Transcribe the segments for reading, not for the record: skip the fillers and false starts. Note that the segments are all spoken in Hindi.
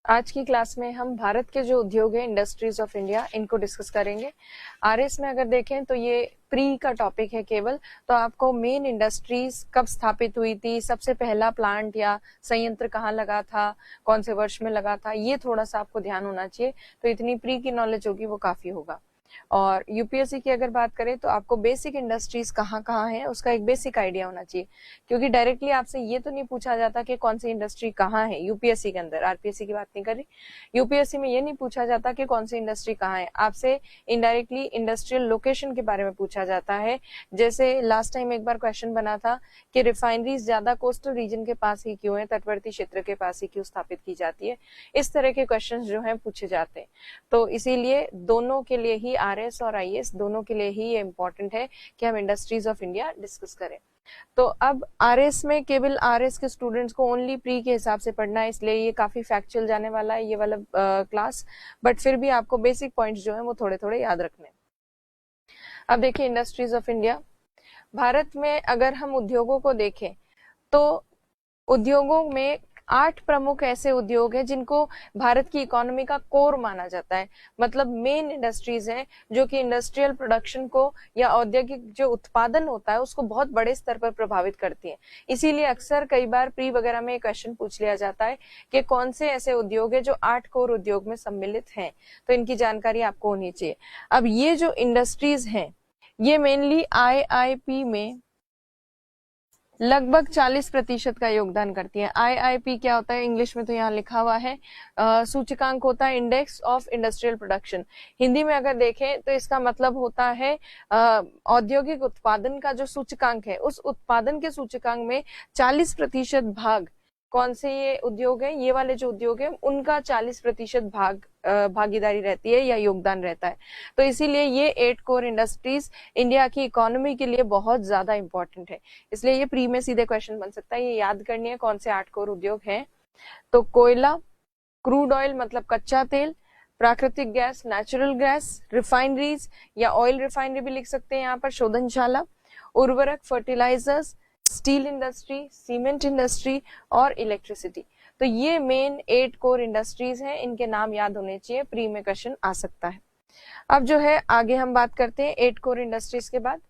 आज की क्लास में हम भारत के जो उद्योग है, इंडस्ट्रीज ऑफ इंडिया, इनको डिस्कस करेंगे। आरएस में अगर देखें तो ये प्री का टॉपिक है केवल, तो आपको मेन इंडस्ट्रीज कब स्थापित हुई थी, सबसे पहला प्लांट या संयंत्र कहाँ लगा था, कौन से वर्ष में लगा था, ये थोड़ा सा आपको ध्यान होना चाहिए। तो इतनी प्री की नॉलेज होगी वो काफी होगा। और यूपीएससी की अगर बात करें तो आपको बेसिक इंडस्ट्रीज कहाँ कहाँ है उसका एक बेसिक आइडिया होना चाहिए, क्योंकि डायरेक्टली आपसे ये तो नहीं पूछा जाता कि कौन सी इंडस्ट्री कहाँ है यूपीएससी के अंदर। आरपीएससी की बात नहीं कर रही, यूपीएससी में ये नहीं पूछा जाता कि कौन सी इंडस्ट्री कहाँ है, आपसे इनडायरेक्टली इंडस्ट्रियल लोकेशन के बारे में पूछा जाता है। जैसे लास्ट टाइम एक बार क्वेश्चन बना था कि रिफाइनरीज ज्यादा कोस्टल रीजन के पास ही क्यों है, तटवर्ती क्षेत्र के पास ही क्यों स्थापित की जाती है। इस तरह के क्वेश्चन जो है पूछे जाते हैं। तो इसीलिए दोनों के लिए ही, आरएस और आईएएस दोनों के लिए ही ये इंपॉर्टेंट है कि हम इंडस्ट्रीज ऑफ इंडिया डिस्कस करें। तो अब आरएस में केवल आरएस के स्टूडेंट्स को ओनली प्री के हिसाब से पढ़ना है, इसलिए ये काफी फैक्चुअल जाने वाला है ये वाला क्लास, बट फिर भी आपको बेसिक पॉइंट्स जो है वो थोड़े थोड़े याद रखने। अब देखिए इंडस्ट्रीज ऑफ इंडिया, भारत में अगर हम उद्योगों को देखें तो उद्योगों में 8 प्रमुख ऐसे उद्योग हैं जिनको भारत की इकोनॉमी का कोर माना जाता है, मतलब मेन इंडस्ट्रीज हैं जो कि इंडस्ट्रियल प्रोडक्शन को या औद्योगिक जो उत्पादन होता है उसको बहुत बड़े स्तर पर प्रभावित करती हैं। इसीलिए अक्सर कई बार प्री वगैरह में क्वेश्चन पूछ लिया जाता है कि कौन से ऐसे उद्योग है जो 8 कोर उद्योग में सम्मिलित हैं, तो इनकी जानकारी आपको होनी चाहिए। अब ये जो इंडस्ट्रीज हैं ये मेनली आईआईपी में लगभग 40% का योगदान करती है। आईआईपी क्या होता है, इंग्लिश में तो यहाँ लिखा हुआ है, सूचकांक होता है index of industrial production. Hindi में अगर देखें तो इसका मतलब होता है औद्योगिक उत्पादन का जो सूचकांक है, उस उत्पादन के सूचकांक में 40% भाग कौन से ये उद्योग है, ये वाले जो उद्योग है उनका 40% भागीदारी रहती है या योगदान रहता है। तो इसीलिए ये 8 कोर इंडस्ट्रीज इंडिया की इकोनॉमी के लिए बहुत ज्यादा इंपॉर्टेंट है, इसलिए ये प्री में सीधे क्वेश्चन बन सकता है। ये याद करनी है कौन से 8 कोर उद्योग हैं। तो कोयला, क्रूड ऑयल मतलब कच्चा तेल, प्राकृतिक गैस नेचुरल गैस, रिफाइनरीज या ऑयल रिफाइनरी भी लिख सकते हैं यहाँ पर, शोधनशाला, उर्वरक fertilizers, steel industry, cement industry और इलेक्ट्रिसिटी। तो ये मेन 8 कोर इंडस्ट्रीज हैं, इनके नाम याद होने चाहिए, प्री में क्वेश्चन आ सकता है। अब जो है आगे हम बात करते हैं 8 कोर इंडस्ट्रीज के बाद।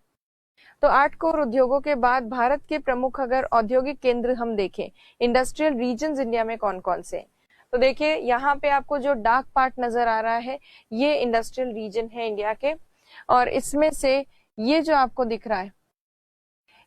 तो 8 कोर उद्योगों के बाद भारत के प्रमुख अगर औद्योगिक केंद्र हम देखें, इंडस्ट्रियल रीजन्स इंडिया में कौन कौन से हैं, तो देखिए यहाँ पे आपको जो डार्क पार्ट नजर आ रहा है ये इंडस्ट्रियल रीजन है इंडिया के, और इसमें से ये जो आपको दिख रहा है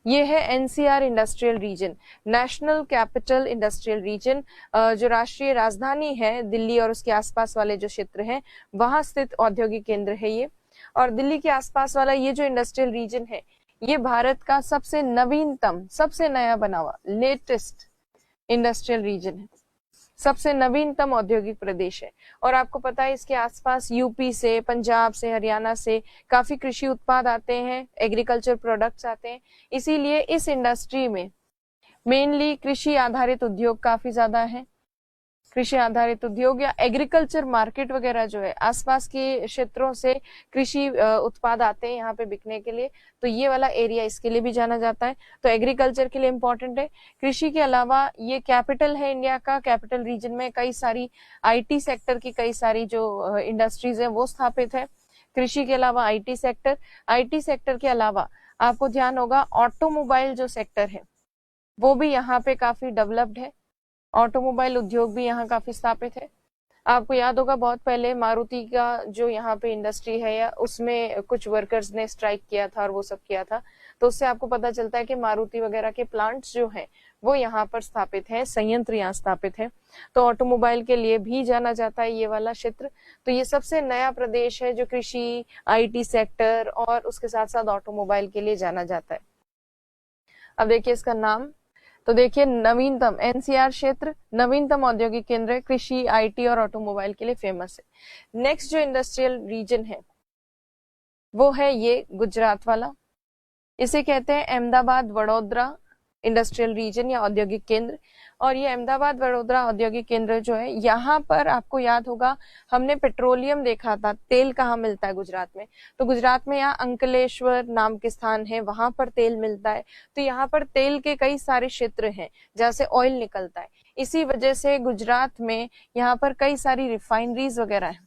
ये है NCR industrial region, national capital industrial region. जो राष्ट्रीय राजधानी है दिल्ली और उसके आसपास वाले जो क्षेत्र हैं वहां स्थित औद्योगिक केंद्र है ये। और दिल्ली के आसपास वाला ये जो इंडस्ट्रियल रीजन है ये भारत का सबसे नवीनतम, सबसे नया बना हुआ लेटेस्ट इंडस्ट्रियल रीजन है, सबसे नवीनतम औद्योगिक प्रदेश है। और आपको पता है इसके आसपास यूपी से, पंजाब से, हरियाणा से काफी कृषि उत्पाद आते हैं, एग्रीकल्चर प्रोडक्ट्स आते हैं। इसीलिए इस इंडस्ट्री में मेनली कृषि आधारित उद्योग काफी ज्यादा है। कृषि आधारित उद्योग या एग्रीकल्चर मार्केट वगैरह जो है आसपास के क्षेत्रों से कृषि उत्पाद आते हैं यहाँ पे बिकने के लिए, तो ये वाला एरिया इसके लिए भी जाना जाता है। तो एग्रीकल्चर के लिए इम्पोर्टेंट है। कृषि के अलावा ये कैपिटल है इंडिया का, कैपिटल रीजन में कई सारी आईटी सेक्टर की कई सारी जो इंडस्ट्रीज है वो स्थापित है। कृषि के अलावा आईटी सेक्टर के अलावा आपको ध्यान होगा ऑटोमोबाइल जो सेक्टर है वो भी यहाँ पे काफी डेवलप्ड है, ऑटोमोबाइल उद्योग भी यहाँ काफी स्थापित है। आपको याद होगा बहुत पहले मारुति का जो यहाँ पे इंडस्ट्री है या उसमें कुछ वर्कर्स ने स्ट्राइक किया था और वो सब किया था, तो उससे आपको पता चलता है कि मारुति वगैरह के प्लांट्स जो हैं वो यहाँ पर स्थापित है, संयंत्र यहाँ स्थापित है। तो ऑटोमोबाइल के लिए भी जाना जाता है ये वाला क्षेत्र। तो ये सबसे नया प्रदेश है जो कृषि, आईटी सेक्टर और उसके साथ साथ ऑटोमोबाइल के लिए जाना जाता है। अब देखिए इसका नाम, तो देखिए नवीनतम एनसीआर क्षेत्र नवीनतम औद्योगिक केंद्र है, कृषि, आईटी और ऑटोमोबाइल के लिए फेमस है। नेक्स्ट जो इंडस्ट्रियल रीजन है वो है ये गुजरात वाला, इसे कहते हैं अहमदाबाद वडोदरा इंडस्ट्रियल रीजन या औद्योगिक केंद्र। और ये अहमदाबाद वडोदरा औद्योगिक केंद्र जो है यहाँ पर आपको याद होगा हमने पेट्रोलियम देखा था, तेल कहाँ मिलता है गुजरात में, तो गुजरात में यहाँ अंकलेश्वर नाम के स्थान है, वहां पर तेल मिलता है। तो यहाँ पर तेल के कई सारे क्षेत्र हैं जहाँ से ऑयल निकलता है। इसी वजह से गुजरात में यहाँ पर कई सारी रिफाइनरीज वगैरह है।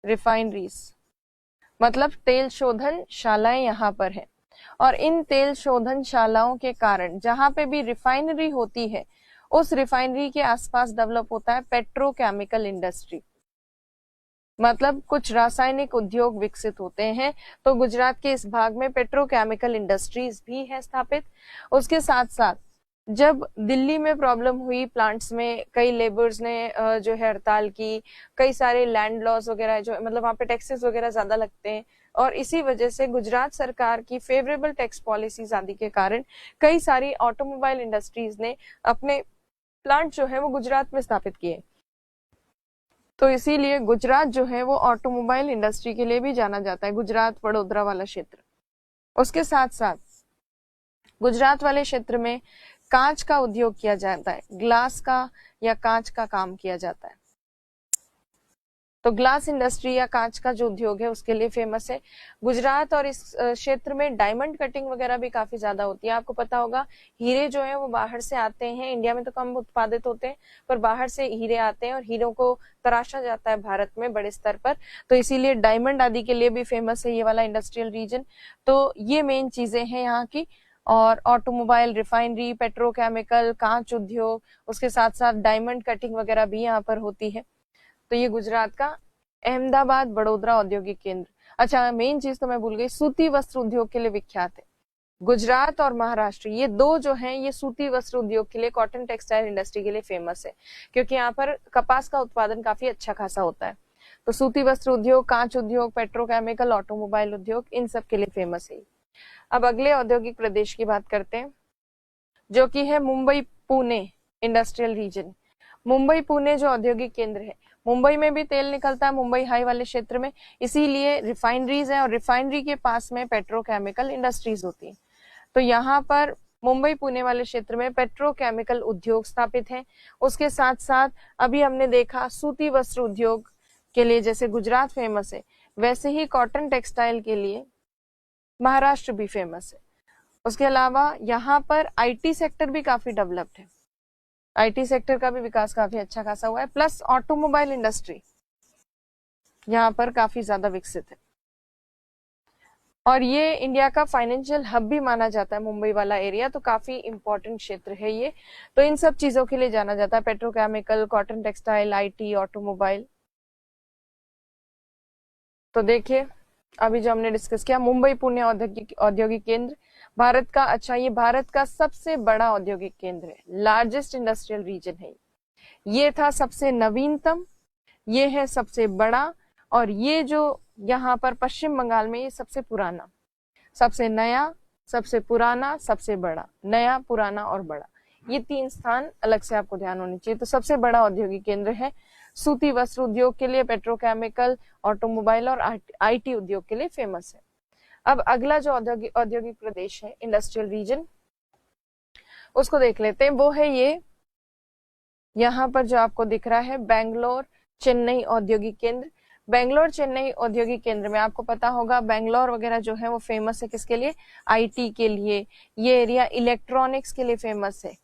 रिफाइनरीज मतलब तेल शोधन शालाएं यहाँ पर है, और इन तेल शोधन शालाओं के कारण जहां पे भी रिफाइनरी होती है उस रिफाइनरी के आसपास डेवलप होता है पेट्रोकेमिकल इंडस्ट्री, मतलब कुछ रासायनिक उद्योग विकसित होते हैं। तो गुजरात के इस भाग में पेट्रोकेमिकल इंडस्ट्रीज भी है स्थापित। उसके साथ साथ जब दिल्ली में प्रॉब्लम हुई प्लांट्स में, कई लेबर्स ने जो है हड़ताल की, कई सारे लैंड लॉस वगैरह जो मतलब वहां पे टैक्सेस वगैरह ज्यादा लगते हैं, और इसी वजह से गुजरात सरकार की फेवरेबल टैक्स पॉलिसीज आदि के कारण कई सारी ऑटोमोबाइल इंडस्ट्रीज ने अपने प्लांट जो है वो गुजरात में स्थापित किए। तो इसीलिए गुजरात जो है वो ऑटोमोबाइल इंडस्ट्री के लिए भी जाना जाता है, गुजरात वडोदरा वाला क्षेत्र। उसके साथ साथ गुजरात वाले क्षेत्र में कांच का उद्योग किया जाता है, ग्लास का या कांच का काम किया जाता है। तो ग्लास इंडस्ट्री या कांच का जो उद्योग है उसके लिए फेमस है गुजरात। और इस क्षेत्र में डायमंड कटिंग वगैरह भी काफी ज्यादा होती है। आपको पता होगा हीरे जो है वो बाहर से आते हैं, इंडिया में तो कम उत्पादित होते हैं, पर बाहर से हीरे आते हैं और हीरों को तराशा जाता है भारत में बड़े स्तर पर। तो इसीलिए डायमंड आदि के लिए भी फेमस है ये वाला इंडस्ट्रियल रीजन। तो ये मेन चीजें हैं यहाँ की। और ऑटोमोबाइल, रिफाइनरी, पेट्रोकेमिकल, कांच उद्योग, उसके साथ साथ डायमंड कटिंग वगैरह भी यहाँ पर होती है। तो ये गुजरात का अहमदाबाद वडोदरा औद्योगिक केंद्र। अच्छा, मेन चीज तो मैं भूल गई, सूती वस्त्र उद्योग के लिए विख्यात है गुजरात और महाराष्ट्र। ये दो जो हैं ये सूती वस्त्र उद्योग के लिए, कॉटन टेक्सटाइल इंडस्ट्री के लिए फेमस है, क्योंकि यहाँ पर कपास का उत्पादन काफी अच्छा खासा होता है। तो सूती वस्त्र उद्योग, कांच उद्योग, पेट्रोकेमिकल, ऑटोमोबाइल उद्योग, इन सब के लिए फेमस है। अब अगले औद्योगिक प्रदेश की बात करते हैं, जो कि है मुंबई पुणे इंडस्ट्रियल रीजन। मुंबई पुणे जो औद्योगिक केंद्र है, मुंबई में भी तेल निकलता है, मुंबई हाई वाले क्षेत्र में, इसीलिए रिफाइनरीज है और रिफाइनरी के पास में पेट्रोकेमिकल इंडस्ट्रीज होती है। तो यहाँ पर मुंबई पुणे वाले क्षेत्र में पेट्रोकेमिकल उद्योग स्थापित हैं। उसके साथ साथ अभी हमने देखा सूती वस्त्र उद्योग के लिए जैसे गुजरात फेमस है, वैसे ही कॉटन टेक्सटाइल के लिए महाराष्ट्र भी फेमस है। उसके अलावा यहाँ पर आईटी सेक्टर भी काफी डेवलप्ड है, आईटी सेक्टर का भी विकास काफी अच्छा खासा हुआ है। प्लस ऑटोमोबाइल इंडस्ट्री यहाँ पर काफी ज्यादा विकसित है, और ये इंडिया का फाइनेंशियल हब भी माना जाता है मुंबई वाला एरिया। तो काफी इंपॉर्टेंट क्षेत्र है ये। तो इन सब चीजों के लिए जाना जाता है, petrochemical, cotton textile, IT, automobile. तो देखिए अभी जो हमने डिस्कस किया, मुंबई पुणे औद्योगिक केंद्र भारत का, अच्छा ये भारत का सबसे बड़ा औद्योगिक केंद्र है, लार्जेस्ट इंडस्ट्रियल रीजन है। ये था सबसे नवीनतम, ये है सबसे बड़ा, और ये जो यहाँ पर पश्चिम बंगाल में ये सबसे पुराना, सबसे नया, सबसे पुराना, सबसे बड़ा, नया, पुराना और बड़ा, ये तीन स्थान अलग से आपको ध्यान होने चाहिए। तो सबसे बड़ा औद्योगिक केंद्र है, सूती वस्त्र उद्योग के लिए, पेट्रोकेमिकल, ऑटोमोबाइल और आईटी उद्योग के लिए फेमस है। अब अगला जो औद्योगिक प्रदेश है, इंडस्ट्रियल रीजन, उसको देख लेते हैं। वो है ये यहाँ पर जो आपको दिख रहा है, बेंगलोर चेन्नई औद्योगिक केंद्र। बेंगलोर चेन्नई औद्योगिक केंद्र में आपको पता होगा बेंगलोर वगैरह जो है वो फेमस है किसके लिए, आईटी के लिए। ये एरिया इलेक्ट्रॉनिक्स के लिए फेमस है,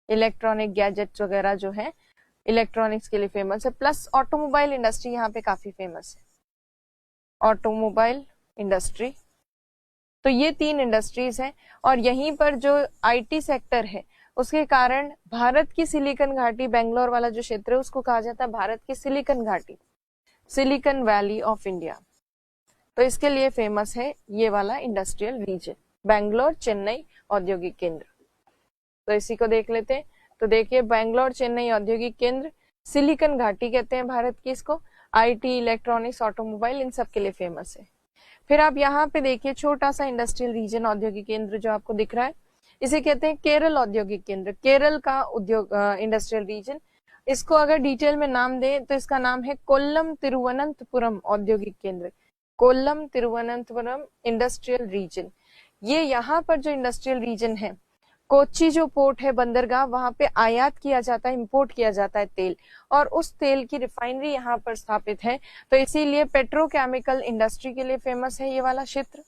इलेक्ट्रॉनिक गैजेट्स वगैरह जो है इलेक्ट्रॉनिक्स के लिए फेमस है। प्लस ऑटोमोबाइल इंडस्ट्री यहाँ पे काफी फेमस है, ऑटोमोबाइल इंडस्ट्री। तो ये तीन इंडस्ट्रीज हैं, और यहीं पर जो आईटी सेक्टर है उसके कारण भारत की सिलिकॉन घाटी, बेंगलोर वाला जो क्षेत्र है उसको कहा जाता है भारत की सिलिकॉन घाटी, सिलिकॉन वैली ऑफ इंडिया। तो इसके लिए फेमस है ये वाला इंडस्ट्रियल रीजन, बेंगलोर चेन्नई औद्योगिक केंद्र। तो इसी को देख लेते हैं। तो देखिए बेंगलोर चेन्नई औद्योगिक केंद्र, सिलिकॉन घाटी कहते हैं भारत की इसको, आईटी, इलेक्ट्रॉनिक्स, ऑटोमोबाइल, इन सब के लिए फेमस है। फिर आप यहाँ पे देखिए छोटा सा इंडस्ट्रियल रीजन औद्योगिक केंद्र जो आपको दिख रहा है, इसे कहते हैं केरल औद्योगिक केंद्र, केरल का उद्योग इंडस्ट्रियल रीजन। इसको अगर डिटेल में नाम दें तो इसका नाम है कोल्लम तिरुवनंतपुरम औद्योगिक केंद्र, कोल्लम तिरुवनंतपुरम इंडस्ट्रियल रीजन। ये यहाँ पर जो इंडस्ट्रियल रीजन है, कोच्चि जो पोर्ट है, बंदरगाह, वहां पे आयात किया जाता है, इंपोर्ट किया जाता है तेल, और उस तेल की रिफाइनरी यहाँ पर स्थापित है। तो इसीलिए पेट्रोकेमिकल इंडस्ट्री के लिए फेमस है ये वाला क्षेत्र।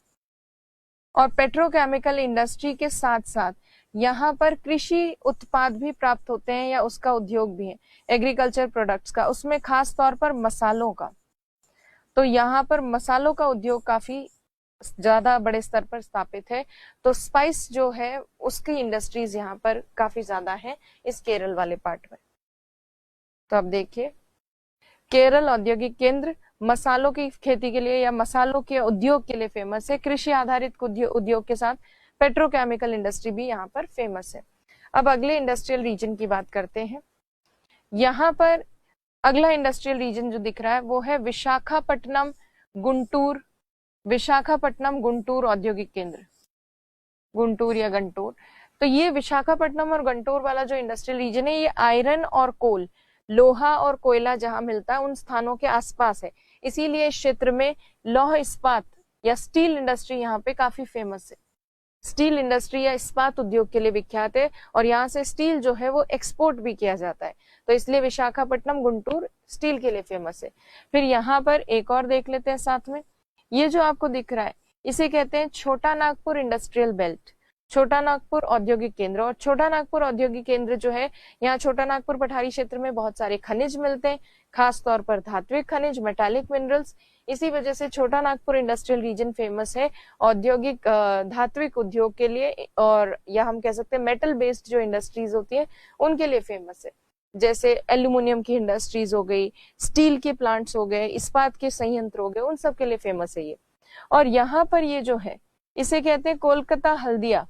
और पेट्रोकेमिकल इंडस्ट्री के साथ साथ यहाँ पर कृषि उत्पाद भी प्राप्त होते हैं या उसका उद्योग भी है, एग्रीकल्चर प्रोडक्ट्स का, उसमें खास तौर पर मसालों का। तो यहाँ पर मसालों का उद्योग काफी ज्यादा बड़े स्तर पर स्थापित है। तो स्पाइस जो है उसकी इंडस्ट्रीज यहाँ पर काफी ज्यादा है इस केरल वाले पार्ट में। तो अब देखिए, केरल औद्योगिक केंद्र मसालों की खेती के लिए या मसालों के उद्योग के लिए फेमस है। कृषि आधारित उद्योग के साथ पेट्रोकेमिकल इंडस्ट्री भी यहाँ पर फेमस है। अब अगले इंडस्ट्रियल रीजन की बात करते हैं। यहाँ पर अगला इंडस्ट्रियल रीजन जो दिख रहा है वो है विशाखापट्टनम गुंटूर, विशाखापट्टनम गुंटूर औद्योगिक केंद्र, गुंटूर या गंटूर। तो ये विशाखापट्टनम और गंटूर वाला जो इंडस्ट्रियल रीजन है ये आयरन और कोल, लोहा और कोयला जहां मिलता है उन स्थानों के आसपास है, इसीलिए इस क्षेत्र में लौह इस्पात या स्टील इंडस्ट्री यहाँ पे काफी फेमस है। स्टील इंडस्ट्री या इस्पात उद्योग के लिए विख्यात है और यहाँ से स्टील जो है वो एक्सपोर्ट भी किया जाता है, तो इसलिए विशाखापट्टनम गुंटूर स्टील के लिए फेमस है। फिर यहाँ पर एक और देख लेते हैं साथ में, ये जो आपको दिख रहा है इसे कहते हैं छोटा नागपुर इंडस्ट्रियल बेल्ट, छोटा नागपुर औद्योगिक केंद्र। और छोटा नागपुर औद्योगिक केंद्र जो है, यहाँ छोटा नागपुर पठारी क्षेत्र में बहुत सारे खनिज मिलते हैं, खास तौर पर धात्विक खनिज, मेटालिक मिनरल्स। इसी वजह से छोटा नागपुर इंडस्ट्रियल रीजन फेमस है औद्योगिक धात्विक उद्योग के लिए, और या हम कह सकते हैं मेटल बेस्ड जो इंडस्ट्रीज होती है उनके लिए फेमस है, जैसे एल्यूमिनियम की इंडस्ट्रीज हो गई, स्टील के प्लांट्स हो गए, इस्पात के संयंत्र हो गए, उन सब के लिए फेमस है ये। और यहाँ पर ये जो है इसे कहते हैं कोलकाता हल्दिया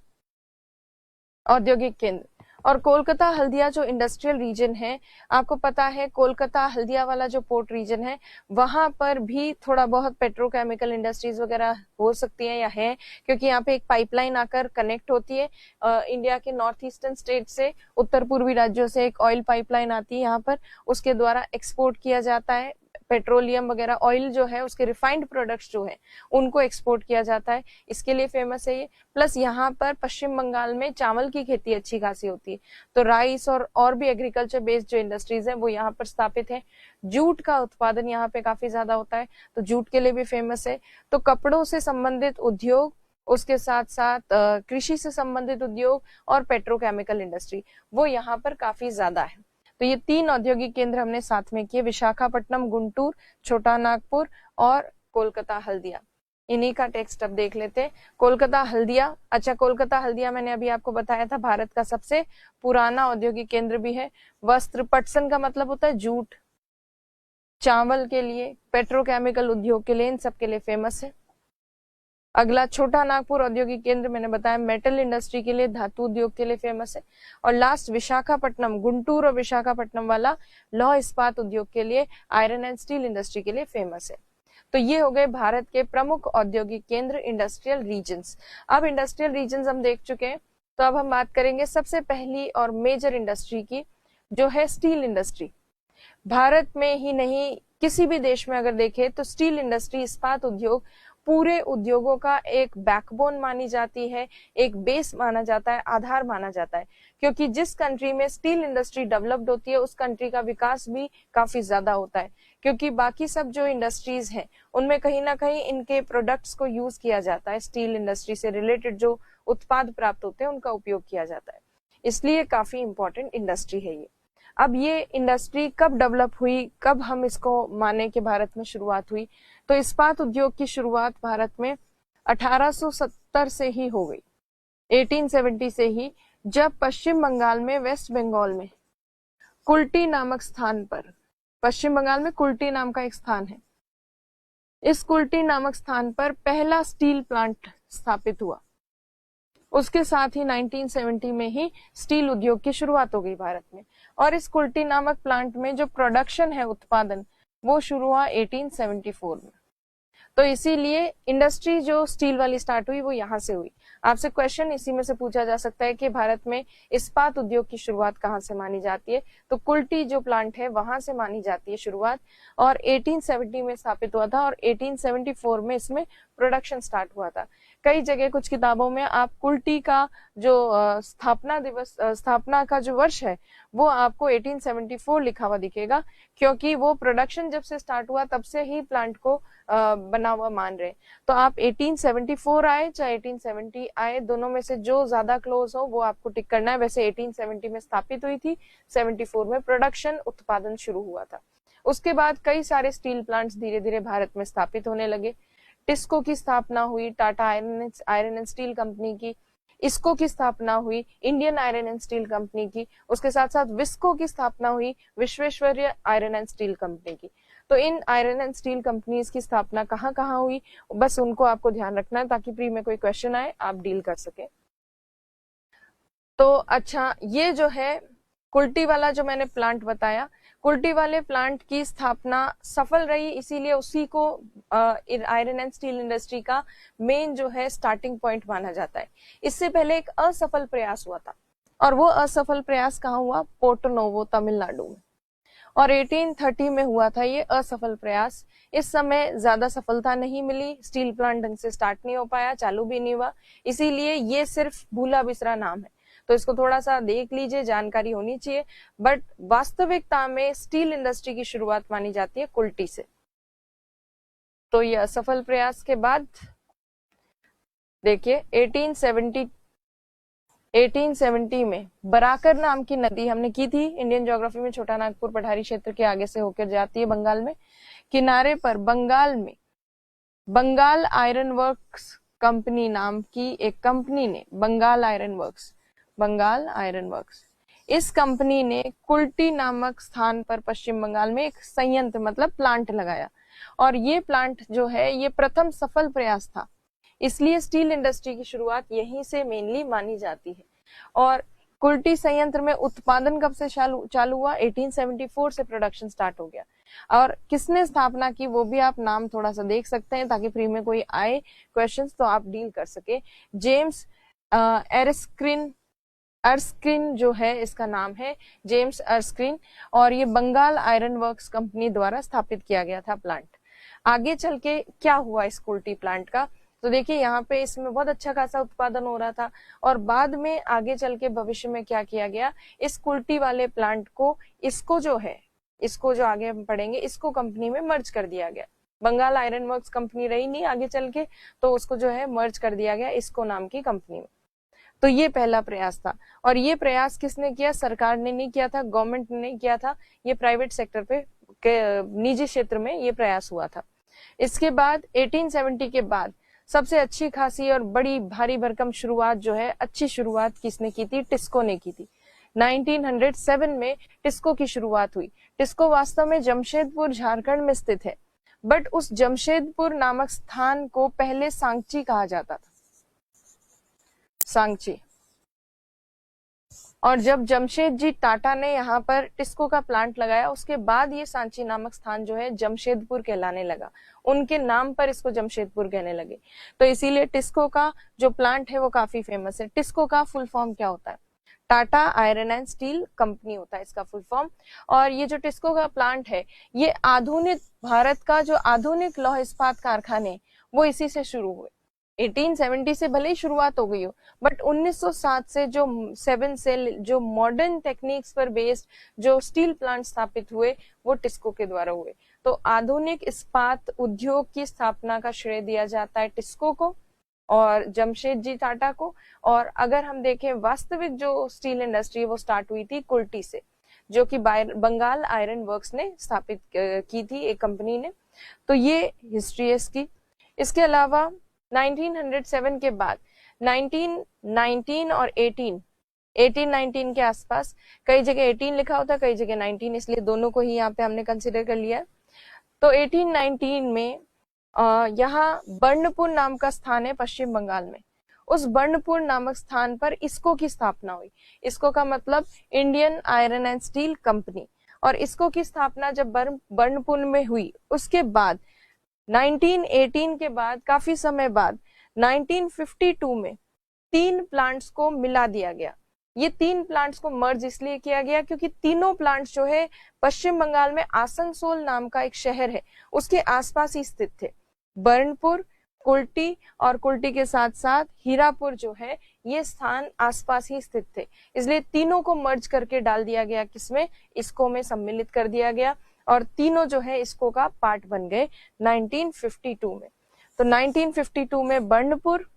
औद्योगिक केंद्र। और कोलकाता हल्दिया जो इंडस्ट्रियल रीजन है, आपको पता है कोलकाता हल्दिया वाला जो पोर्ट रीजन है वहां पर भी थोड़ा बहुत पेट्रोकेमिकल इंडस्ट्रीज वगैरह हो सकती है या है, क्योंकि यहाँ पे एक पाइपलाइन आकर कनेक्ट होती है इंडिया के नॉर्थ ईस्टर्न स्टेट से, उत्तर पूर्वी राज्यों से एक ऑयल पाइपलाइन आती है यहाँ पर, उसके द्वारा एक्सपोर्ट किया जाता है पेट्रोलियम वगैरह, ऑयल जो है उसके रिफाइंड प्रोडक्ट्स जो है उनको एक्सपोर्ट किया जाता है, इसके लिए फेमस है ये। प्लस यहाँ पर पश्चिम बंगाल में चावल की खेती अच्छी खासी होती है, तो राइस और भी एग्रीकल्चर बेस्ड जो इंडस्ट्रीज है वो यहाँ पर स्थापित है। जूट का उत्पादन यहाँ पे काफी ज्यादा होता है, तो जूट के लिए भी फेमस है। तो कपड़ों से संबंधित उद्योग, उसके साथ साथ कृषि से संबंधित उद्योग और पेट्रोकेमिकल इंडस्ट्री वो यहाँ पर काफी ज्यादा है। तो ये 3 औद्योगिक केंद्र हमने साथ में किए, विशाखापट्टनम, गुंटूर, छोटा नागपुर और कोलकाता हल्दिया। इन्हीं का टेक्स्ट अब देख लेते हैं। कोलकाता हल्दिया, अच्छा कोलकाता हल्दिया मैंने अभी आपको बताया था भारत का सबसे पुराना औद्योगिक केंद्र भी है। वस्त्र, पटसन का मतलब होता है जूट, चावल के लिए, पेट्रोकेमिकल उद्योग के लिए, इन सब के लिए फेमस है। अगला छोटा नागपुर औद्योगिक केंद्र मैंने बताया मेटल इंडस्ट्री के लिए, धातु उद्योग के लिए फेमस है। और लास्ट विशाखापट्टनम, गुंटूर और विशाखापट्टनम वाला लौह इस्पात उद्योग के लिए, आयरन एंड स्टील इंडस्ट्री के लिए फेमस है। तो ये हो गए भारत के प्रमुख औद्योगिक केंद्र, इंडस्ट्रियल रीजन्स। अब इंडस्ट्रियल रीजन्स हम देख चुके हैं, तो अब हम बात करेंगे सबसे पहली और मेजर इंडस्ट्री की, जो है स्टील इंडस्ट्री। भारत में ही नहीं किसी भी देश में अगर देखें तो स्टील इंडस्ट्री, इस्पात उद्योग पूरे उद्योगों का एक बैकबोन मानी जाती है, एक बेस माना जाता है, आधार माना जाता है, क्योंकि जिस कंट्री में स्टील इंडस्ट्री डेवलप्ड होती है उस कंट्री का विकास भी काफी ज्यादा होता है, क्योंकि बाकी सब जो इंडस्ट्रीज हैं उनमें कहीं ना कहीं इनके प्रोडक्ट्स को यूज किया जाता है, स्टील इंडस्ट्री से रिलेटेड जो उत्पाद प्राप्त होते हैं उनका उपयोग किया जाता है, इसलिए काफी इंपॉर्टेंट इंडस्ट्री है ये। अब ये इंडस्ट्री कब डेवलप हुई, कब हम इसको माने कि भारत में शुरुआत हुई, तो इस्पात उद्योग की शुरुआत भारत में 1870 से ही हो गई, 1870 से ही, जब पश्चिम बंगाल में, वेस्ट बंगाल में कुल्टी नामक स्थान पर, पश्चिम बंगाल में कुल्टी नाम का एक स्थान है, इस कुल्टी नामक स्थान पर पहला स्टील प्लांट स्थापित हुआ। उसके साथ ही 1970 में ही स्टील उद्योग की शुरुआत हो गई भारत में, और इस कुल्टी नामक प्लांट में जो प्रोडक्शन है, उत्पादन, वो शुरू हुआ 1874 में। तो इसीलिए इंडस्ट्री जो स्टील वाली स्टार्ट हुई वो यहाँ से हुई। आपसे क्वेश्चन इसी में से पूछा जा सकता है कि भारत में इस्पात उद्योग की शुरुआत कहाँ से मानी जाती है, तो कुल्टी जो प्लांट है वहां से मानी जाती है शुरुआत, और 1870 में स्थापित हुआ था और 1874 में इसमें प्रोडक्शन स्टार्ट हुआ था। कई जगह कुछ किताबों में आप कुल्टी का जो स्थापना का जो वर्ष है वो आपको 1874 लिखा हुआ दिखेगा, क्योंकि वो प्रोडक्शन जब से स्टार्ट हुआ तब से ही प्लांट को बना हुआ मान रहे। तो आप 1874 आए चाहे 1870 आए, दोनों में से जो ज्यादा क्लोज हो वो आपको टिक करना है। वैसे 1870 में स्थापित हुई थी, 74 में प्रोडक्शन उत्पादन शुरू हुआ था। उसके बाद कई सारे स्टील प्लांट्स धीरे धीरे भारत में स्थापित होने लगे। टिस्को की स्थापना हुई, Tata iron and steel company की। इसको की स्थापना हुई, Indian iron and steel company की। उसके साथ साथ विस्को की स्थापना हुई, Visvesvaraya iron and steel company की। तो इन आयरन एंड स्टील कंपनीज की स्थापना कहाँ कहाँ हुई, बस उनको आपको ध्यान रखना है ताकि प्री में कोई क्वेश्चन आए आप डील कर सके। तो अच्छा, ये जो है कुल्टी वाला जो मैंने प्लांट बताया, कुल्टी वाले प्लांट की स्थापना सफल रही, इसीलिए उसी को आयरन एंड स्टील इंडस्ट्री का मेन जो है स्टार्टिंग पॉइंट माना जाता है। इससे पहले एक असफल प्रयास हुआ था, और वो असफल प्रयास कहाँ हुआ? पोर्टो नोवो, तमिलनाडु में, और 1830 में हुआ था ये असफल प्रयास। इस समय ज्यादा सफलता नहीं मिली, स्टील प्लांट ढंग से स्टार्ट नहीं हो पाया, चालू भी नहीं हुआ, इसीलिए ये सिर्फ भूला बिसरा नाम है। तो इसको थोड़ा सा देख लीजिए, जानकारी होनी चाहिए। बट वास्तविकता में स्टील इंडस्ट्री की शुरुआत मानी जाती है कुल्टी से। तो ये असफल प्रयास के बाद देखिए 1870 में बराकर नाम की नदी, हमने की थी इंडियन ज्योग्राफी में, छोटा नागपुर पठारी क्षेत्र के आगे से होकर जाती है बंगाल में, किनारे पर बंगाल में बंगाल आयरन वर्क्स कंपनी नाम की एक कंपनी ने, बंगाल आयरन वर्क्स, इस कंपनी ने कुल्टी नामक स्थान पर पश्चिम बंगाल में एक संयंत्र मतलब प्लांट लगाया। और ये प्लांट जो है ये प्रथम सफल प्रयास था, इसलिए स्टील इंडस्ट्री की शुरुआत यहीं से मेनली मानी जाती है। और कुल्टी संयंत्र में उत्पादन कब से चालू हुआ? 1874 से प्रोडक्शन स्टार्ट हो गया। और किसने स्थापना की वो भी आप नाम थोड़ा सा देख सकते हैं, ताकि प्री में कोई आए क्वेश्चंस तो आप डील कर सके। जेम्स अर्स्किन जो है, इसका नाम है जेम्स अर्स्किन, और ये बंगाल आयरन वर्क्स कंपनी द्वारा स्थापित किया गया था प्लांट। आगे चल के क्या हुआ इस कुल्टी प्लांट का? तो देखिए यहाँ पे इसमें बहुत अच्छा खासा उत्पादन हो रहा था, और बाद में आगे चल के भविष्य में क्या किया गया, इस कुल्टी वाले प्लांट को, इसको जो आगे हम पढ़ेंगे, इसको कंपनी में मर्ज कर दिया गया। बंगाल आयरन वर्क्स कंपनी रही नहीं आगे चल के, तो उसको जो है मर्ज कर दिया गया इसको नाम की कंपनी में। तो ये पहला प्रयास था, और ये प्रयास किसने किया? सरकार ने नहीं किया था, गवर्नमेंट ने नहीं किया था, ये प्राइवेट सेक्टर पे निजी क्षेत्र में ये प्रयास हुआ था। इसके बाद 1870 के बाद सबसे अच्छी खासी और बड़ी भारी भरकम शुरुआत जो है, अच्छी शुरुआत किसने की थी? टिस्को ने की थी। 1907 में टिस्को की शुरुआत हुई। टिस्को वास्तव में जमशेदपुर झारखंड में स्थित है, बट उस जमशेदपुर नामक स्थान को पहले सांची कहा जाता था, सांची। और जब जमशेदजी टाटा ने यहाँ पर टिस्को का प्लांट लगाया, उसके बाद ये सांची नामक स्थान जो है जमशेदपुर कहलाने लगा, उनके नाम पर इसको जमशेदपुर कहने लगे। तो इसीलिए टिस्को का जो प्लांट है वो काफी फेमस है। टिस्को का फुल फॉर्म क्या होता है? Tata iron and steel company होता है इसका फुल फॉर्म। और ये जो टिस्को का प्लांट है, ये आधुनिक भारत का जो आधुनिक लौह इस्पात कारखाने वो इसी से शुरू हुए। 1870 से भले ही शुरुआत हो गई हो, बट 1907 से जो 7 सेल जो मॉडर्न टेक्निक्स पर बेस्ड जो स्टील प्लांट स्थापित हुए वो टिस्को के द्वारा हुए। तो आधुनिक इस्पात उद्योग की स्थापना का श्रेय दिया जाता है टिस्को को और जमशेदजी टाटा को। और अगर हम देखें वास्तविक जो स्टील इंडस्ट्री वो स्टार्ट हुई थी कुल्टी से, जो कि बंगाल आयरन वर्क्स ने स्थापित की थी एक कंपनी ने। तो ये हिस्ट्री है इसकी। इसके अलावा 1907 के बाद 1919 और 1819 के आसपास, कई जगह 18 लिखा होता है, कई जगह 19, इसलिए दोनों को ही यहाँ पे हमने कंसिडर कर लिया है। तो 1819 में यहाँ बर्नपुर नाम का स्थान है पश्चिम बंगाल में। उस बर्नपुर नामक स्थान पर इसको की स्थापना हुई। इसको का मतलब Indian iron and steel company. और इसको की स्थापना जब बर्नपुर में हुई, उसके बाद 1918 के बाद काफी समय बाद 1952 में 3 प्लांट्स को मिला दिया गया। ये 3 प्लांट्स को मर्ज इसलिए किया गया क्योंकि तीनों प्लांट्स जो है पश्चिम बंगाल में आसनसोल नाम का एक शहर है उसके आसपास ही स्थित थे। बर्नपुर कुल्टी और कुल्टी के साथ साथ हीरापुर जो है ये स्थान आसपास ही स्थित थे, इसलिए तीनों को मर्ज करके डाल दिया गया, किसमें, इसको में सम्मिलित कर दिया गया और तीनों जो है इसको का पार्ट बन गए 1952 में। तो 1952 में बर्नपुर,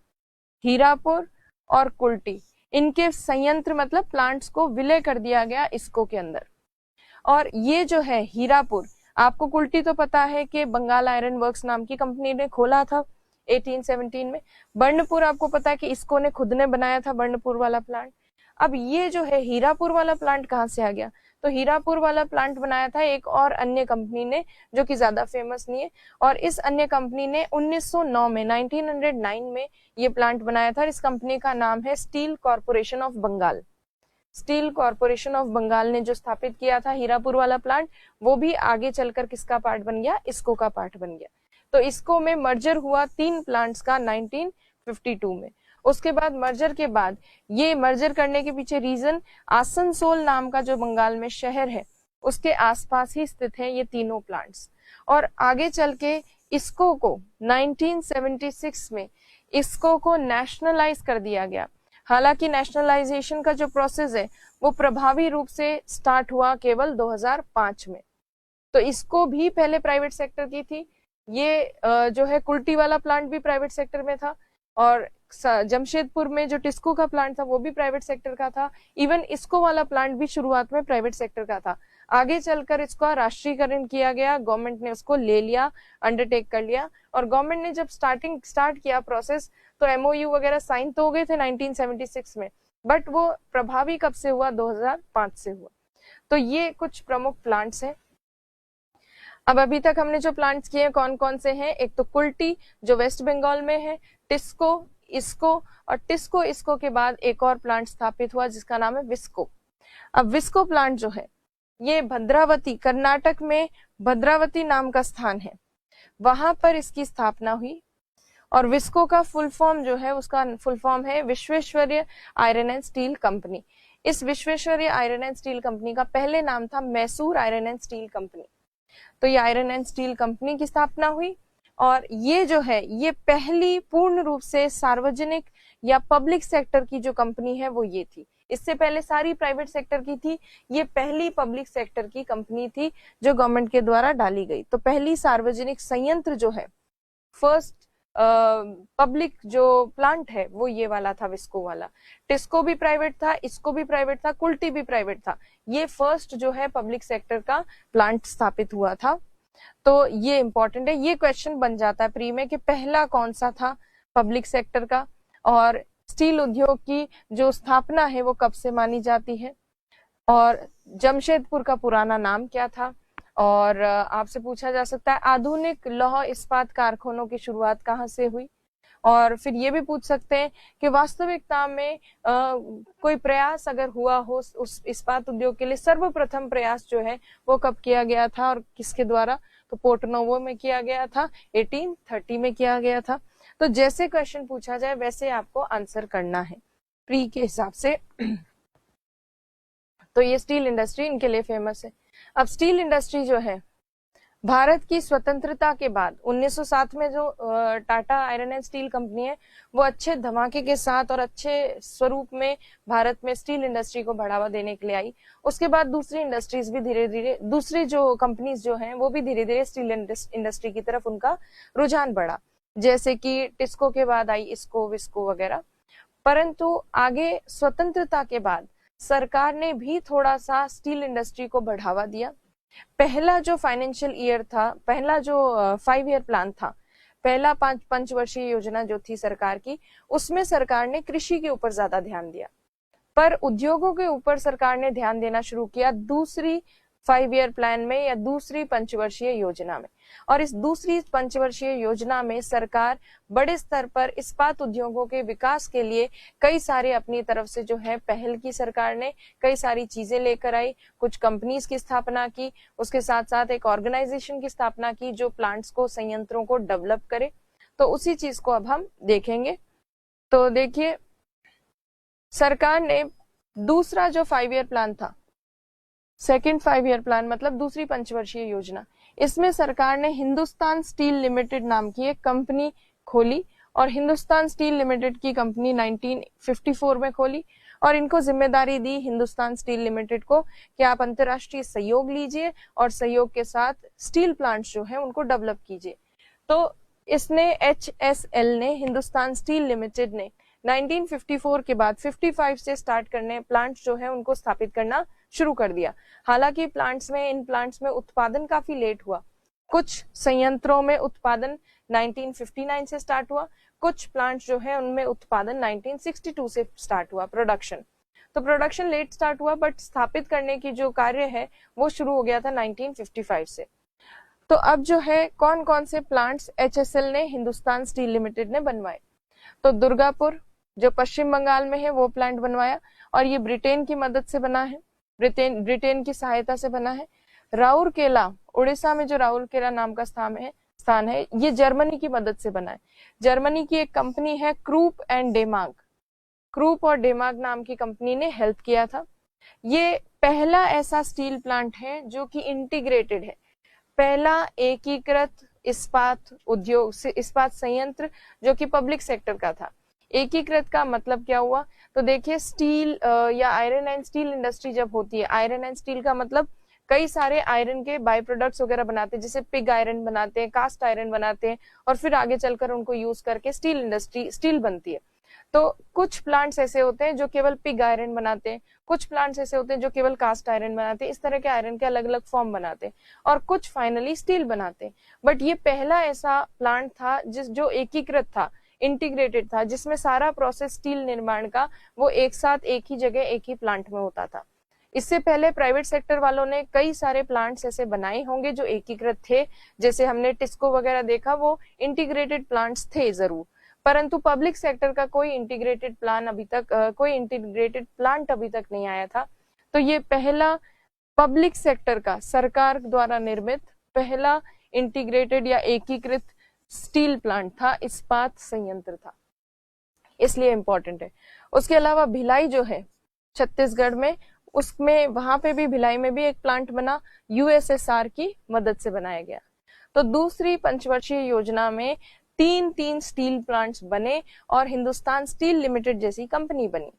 हीरापुर और कुल्टी, इनके संयंत्र मतलब प्लांट्स को विलय कर दिया गया इसको के अंदर। और ये जो है हीरापुर, आपको कुल्टी तो पता है कि बंगाल आयरन वर्क्स नाम की कंपनी ने खोला था 1817 में। बर्नपुर आपको पता है कि इसको ने खुद ने बनाया था बर्नपुर वाला प्लांट। अब ये जो है हीरापुर वाला प्लांट कहाँ से आ गया, तो हीरापुर वाला प्लांट बनाया था एक और अन्य कंपनी ने जो कि ज्यादा फेमस नहीं है, और इस अन्य कंपनी ने 1909 में ये प्लांट बनाया था। इस कंपनी का नाम है Steel Corporation of Bengal. Steel Corporation of Bengal ने जो स्थापित किया था हीरापुर वाला प्लांट, वो भी आगे चलकर किसका पार्ट बन गया, इसको का पार्ट बन गया। तो इसको में मर्जर हुआ 3 प्लांट्स का 1952 में। उसके बाद मर्जर के बाद, ये मर्जर करने के पीछे रीजन, आसनसोल नाम का जो बंगाल में शहर है उसके आसपास ही स्थित है ये तीनों प्लांट्स। और आगे चल के इसको को 1976 में इसको को नेशनलाइज कर दिया गया। हालांकि नेशनलाइजेशन का जो प्रोसेस है वो प्रभावी रूप से स्टार्ट हुआ केवल 2005 में। तो इसको भी पहले प्राइवेट सेक्टर की थी, ये जो है कुल्टी वाला प्लांट भी प्राइवेट सेक्टर में था, और जमशेदपुर में जो टिस्को का प्लांट था वो भी प्राइवेट सेक्टर का था। इवन इसको वाला प्लांट भी शुरुआत में प्राइवेट सेक्टर का था। आगे चलकर इसका राष्ट्रीयकरण किया गया, गवर्नमेंट ने उसको ले लिया, अंडरटेक कर लिया। और गवर्नमेंट ने जब स्टार्ट किया प्रोसेस, तो एमओयू वगैरह साइन तो हो गए थे 1976 में, बट वो प्रभावी कब से हुआ, 2005 से हुआ। तो ये कुछ प्रमुख प्लांट्स हैं। अब अभी तक हमने जो प्लांट्स किए हैं कौन कौन से हैं, एक तो कुल्टी जो वेस्ट बंगाल में है, टिस्को, इसको, और टिस्को इसको के बाद एक और प्लांट स्थापित हुआ जिसका नाम है विस्को। अब विस्को प्लांट जो है ये भद्रावती, कर्नाटक में भद्रावती नाम का स्थान है, वहां पर इसकी स्थापना हुई। और विस्को का फुल फॉर्म जो है, उसका फुल फॉर्म है Visvesvaraya iron and steel company. इस Visvesvaraya iron and steel company का पहले नाम था Mysore iron and steel company. तो ये आयरन एंड स्टील कंपनी की स्थापना हुई, और ये जो है ये पहली पूर्ण रूप से सार्वजनिक या पब्लिक सेक्टर की जो कंपनी है वो ये थी। इससे पहले सारी प्राइवेट सेक्टर की थी, ये पहली पब्लिक सेक्टर की कंपनी थी जो गवर्नमेंट के द्वारा डाली गई। तो पहली सार्वजनिक संयंत्र जो है, फर्स्ट पब्लिक जो प्लांट है वो ये वाला था, विस्को वाला। टिस्को भी प्राइवेट था, इसको भी प्राइवेट था, कुल्टी भी प्राइवेट था। ये फर्स्ट जो है पब्लिक सेक्टर का प्लांट स्थापित हुआ था। तो ये इंपॉर्टेंट है, ये क्वेश्चन बन जाता है प्री में कि पहला कौन सा था पब्लिक सेक्टर का, और स्टील उद्योग की जो स्थापना है वो कब से मानी जाती है, और जमशेदपुर का पुराना नाम क्या था। और आपसे पूछा जा सकता है आधुनिक लौह इस्पात कारखानों की शुरुआत कहाँ से हुई। और फिर ये भी पूछ सकते हैं कि वास्तविकता में कोई प्रयास अगर हुआ हो उस इस्पात उद्योग के लिए, सर्वप्रथम प्रयास जो है वो कब किया गया था और किसके द्वारा, तो पोर्टनोवो में किया गया था, 1830 में किया गया था। तो जैसे क्वेश्चन पूछा जाए वैसे आपको आंसर करना है प्री के हिसाब से। तो ये स्टील इंडस्ट्री इनके लिए फेमस है। अब स्टील इंडस्ट्री जो है भारत की स्वतंत्रता के बाद 1907 में जो Tata iron and steel company है वो अच्छे धमाके के साथ और अच्छे स्वरूप में भारत में स्टील इंडस्ट्री को बढ़ावा देने के लिए आई। उसके बाद दूसरी इंडस्ट्रीज भी धीरे धीरे, दूसरी जो कंपनीज जो हैं वो भी धीरे धीरे स्टील इंडस्ट्री की तरफ उनका रुझान बढ़ा, जैसे कि टिस्को के बाद आई इसको, विस्को वगैरह। परंतु आगे स्वतंत्रता के बाद सरकार ने भी थोड़ा सा स्टील इंडस्ट्री को बढ़ावा दिया। पहला जो फाइनेंशियल ईयर था, पहला जो 5 ईयर प्लान था, पहला पंचवर्षीय योजना जो थी सरकार की, उसमें सरकार ने कृषि के ऊपर ज्यादा ध्यान दिया, पर उद्योगों के ऊपर सरकार ने ध्यान देना शुरू किया दूसरी 5 ईयर प्लान में या दूसरी पंचवर्षीय योजना में। और इस दूसरी पंचवर्षीय योजना में सरकार बड़े स्तर पर इस्पात उद्योगों के विकास के लिए कई सारे अपनी तरफ से जो है पहल की, सरकार ने कई सारी चीजें लेकर आई, कुछ कंपनीज की स्थापना की, उसके साथ साथ एक ऑर्गेनाइजेशन की स्थापना की जो प्लांट्स को, संयंत्रों को डेवलप करे। तो उसी चीज को अब हम देखेंगे। तो देखिए, सरकार ने दूसरा जो 5 ईयर प्लान था, सेकेंड 5 ईयर प्लान मतलब दूसरी पंचवर्षीय योजना, इसमें सरकार ने हिंदुस्तान स्टील लिमिटेड नाम की एक कंपनी खोली और हिंदुस्तान स्टील लिमिटेड की कंपनी 1954 में खोली और इनको जिम्मेदारी दी हिंदुस्तान स्टील लिमिटेड को कि आप अंतरराष्ट्रीय सहयोग लीजिए और सहयोग के साथ स्टील प्लांट्स जो है उनको डेवलप कीजिए। तो इसने HSL ने, हिंदुस्तान स्टील लिमिटेड ने 1954 के बाद 55 से स्टार्ट करने प्लांट्स जो है उनको स्थापित करना शुरू कर दिया। हालांकि इन प्लांट्स में उत्पादन काफी लेट हुआ। कुछ संयंत्रों में उत्पादन 1959 से स्टार्ट हुआ, कुछ प्लांट्स जो है उनमें उत्पादन 1962 से स्टार्ट हुआ प्रोडक्शन। तो प्रोडक्शन लेट स्टार्ट हुआ बट स्थापित करने की जो कार्य है वो शुरू हो गया था 1955 से। तो अब जो है कौन कौन से प्लांट्स HSL ने, हिंदुस्तान स्टील लिमिटेड ने बनवाए। तो दुर्गापुर जो पश्चिम बंगाल में है वो प्लांट बनवाया और ये ब्रिटेन की मदद से बना है, ब्रिटेन की सहायता से बना है। राउरकेला, उड़ीसा में जो राउरकेला नाम का स्थान है ये जर्मनी की मदद से बना है। जर्मनी की एक कंपनी है क्रूप एंड डेमाग, क्रूप और डेमाग नाम की कंपनी ने हेल्प किया था। ये पहला ऐसा स्टील प्लांट है जो कि इंटीग्रेटेड है, पहला एकीकृत इस्पात उद्योग से इस्पात संयंत्र जो कि पब्लिक सेक्टर का था। एकीकृत का मतलब क्या हुआ, तो देखिए स्टील या आयरन एंड स्टील इंडस्ट्री जब होती है, आयरन एंड स्टील का मतलब कई सारे आयरन के बाय प्रोडक्ट्स वगैरह बनाते हैं, जैसे पिग आयरन बनाते हैं, कास्ट आयरन बनाते हैं और फिर आगे चलकर उनको यूज करके स्टील बनती है। तो कुछ प्लांट्स ऐसे होते हैं जो केवल पिग आयरन बनाते हैं, कुछ प्लांट्स ऐसे होते हैं जो केवल कास्ट आयरन बनाते हैं, इस तरह के आयरन के अलग अलग फॉर्म बनाते हैं और कुछ फाइनली स्टील बनाते हैं। बट ये पहला ऐसा प्लांट था जो एकीकृत था, इंटीग्रेटेड था, जिसमें सारा प्रोसेस स्टील निर्माण का वो एक साथ एक ही जगह एक ही प्लांट में होता था। इससे पहले प्राइवेट सेक्टर वालों ने कई सारे प्लांट्स ऐसे बनाए होंगे जो एकीकृत थे, जैसे हमने टिस्को वगैरह देखा, वो इंटीग्रेटेड प्लांट्स थे जरूर, परंतु पब्लिक सेक्टर का कोई इंटीग्रेटेड प्लांट अभी तक नहीं आया था। तो ये पहला पब्लिक सेक्टर का सरकार द्वारा निर्मित पहला इंटीग्रेटेड या एकीकृत स्टील प्लांट था, इस्पात संयंत्र था, इसलिए इंपॉर्टेंट है। उसके अलावा भिलाई जो है छत्तीसगढ़ में, उसमें वहां पे भी भिलाई में भी एक प्लांट बना, USSR की मदद से बनाया गया। तो दूसरी पंचवर्षीय योजना में 3 स्टील प्लांट्स बने और हिंदुस्तान स्टील लिमिटेड जैसी कंपनी बनी।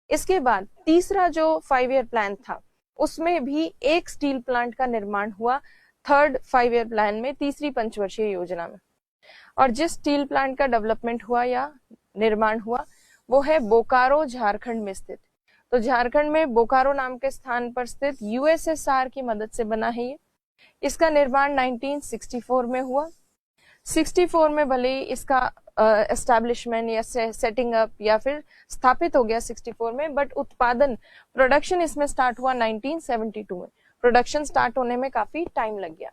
इसके बाद तीसरा जो 5 ईयर प्लान था उसमें भी एक स्टील प्लांट का निर्माण हुआ, थर्ड 5 ईयर प्लान में, तीसरी पंचवर्षीय योजना में। और जिस स्टील प्लांट का डेवलपमेंट हुआ या निर्माण हुआ वो है बोकारो, झारखंड में स्थित। तो झारखंड में बोकारो नाम के स्थान पर स्थित USSR की मदद से बना है ये। इसका निर्माण 1964 में हुआ। 64 में भले ही इसका एस्टैब्लिशमेंट या सेटिंग अप या फिर स्थापित हो गया 64 में, बट प्रोडक्शन इसमें स्टार्ट हुआ 1972 में। प्रोडक्शन स्टार्ट होने में काफी टाइम लग गया।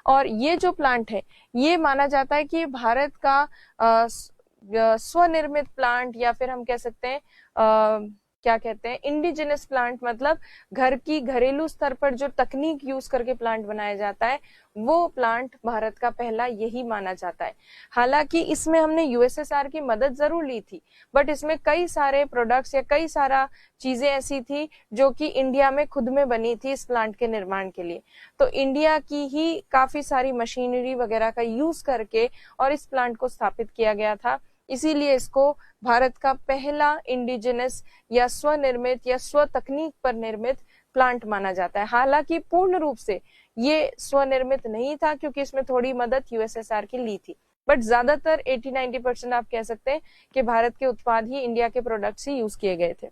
और ये जो प्लांट है ये माना जाता है कि भारत का स्वनिर्मित प्लांट, या फिर हम कह सकते हैं क्या कहते हैं, इंडिजिनस प्लांट, मतलब घरेलू स्तर पर जो तकनीक यूज करके प्लांट बनाया जाता है वो प्लांट भारत का पहला यही माना जाता है। हालांकि इसमें हमने USSR की मदद जरूर ली थी, बट इसमें कई सारे प्रोडक्ट्स या कई सारा चीजें ऐसी थी जो कि इंडिया में खुद में बनी थी इस प्लांट के निर्माण के लिए। तो इंडिया की ही काफी सारी मशीनरी वगैरह का यूज करके और इस प्लांट को स्थापित किया गया था, इसीलिए इसको भारत का पहला इंडिजिनस या स्वनिर्मित या स्व तकनीक पर निर्मित प्लांट माना जाता है। हालांकि पूर्ण रूप से ये स्वनिर्मित नहीं था क्योंकि इसमें थोड़ी मदद USSR की ली थी, बट ज्यादातर 80-90% आप कह सकते हैं कि भारत के उत्पाद ही, इंडिया के प्रोडक्ट्स ही यूज किए गए थे।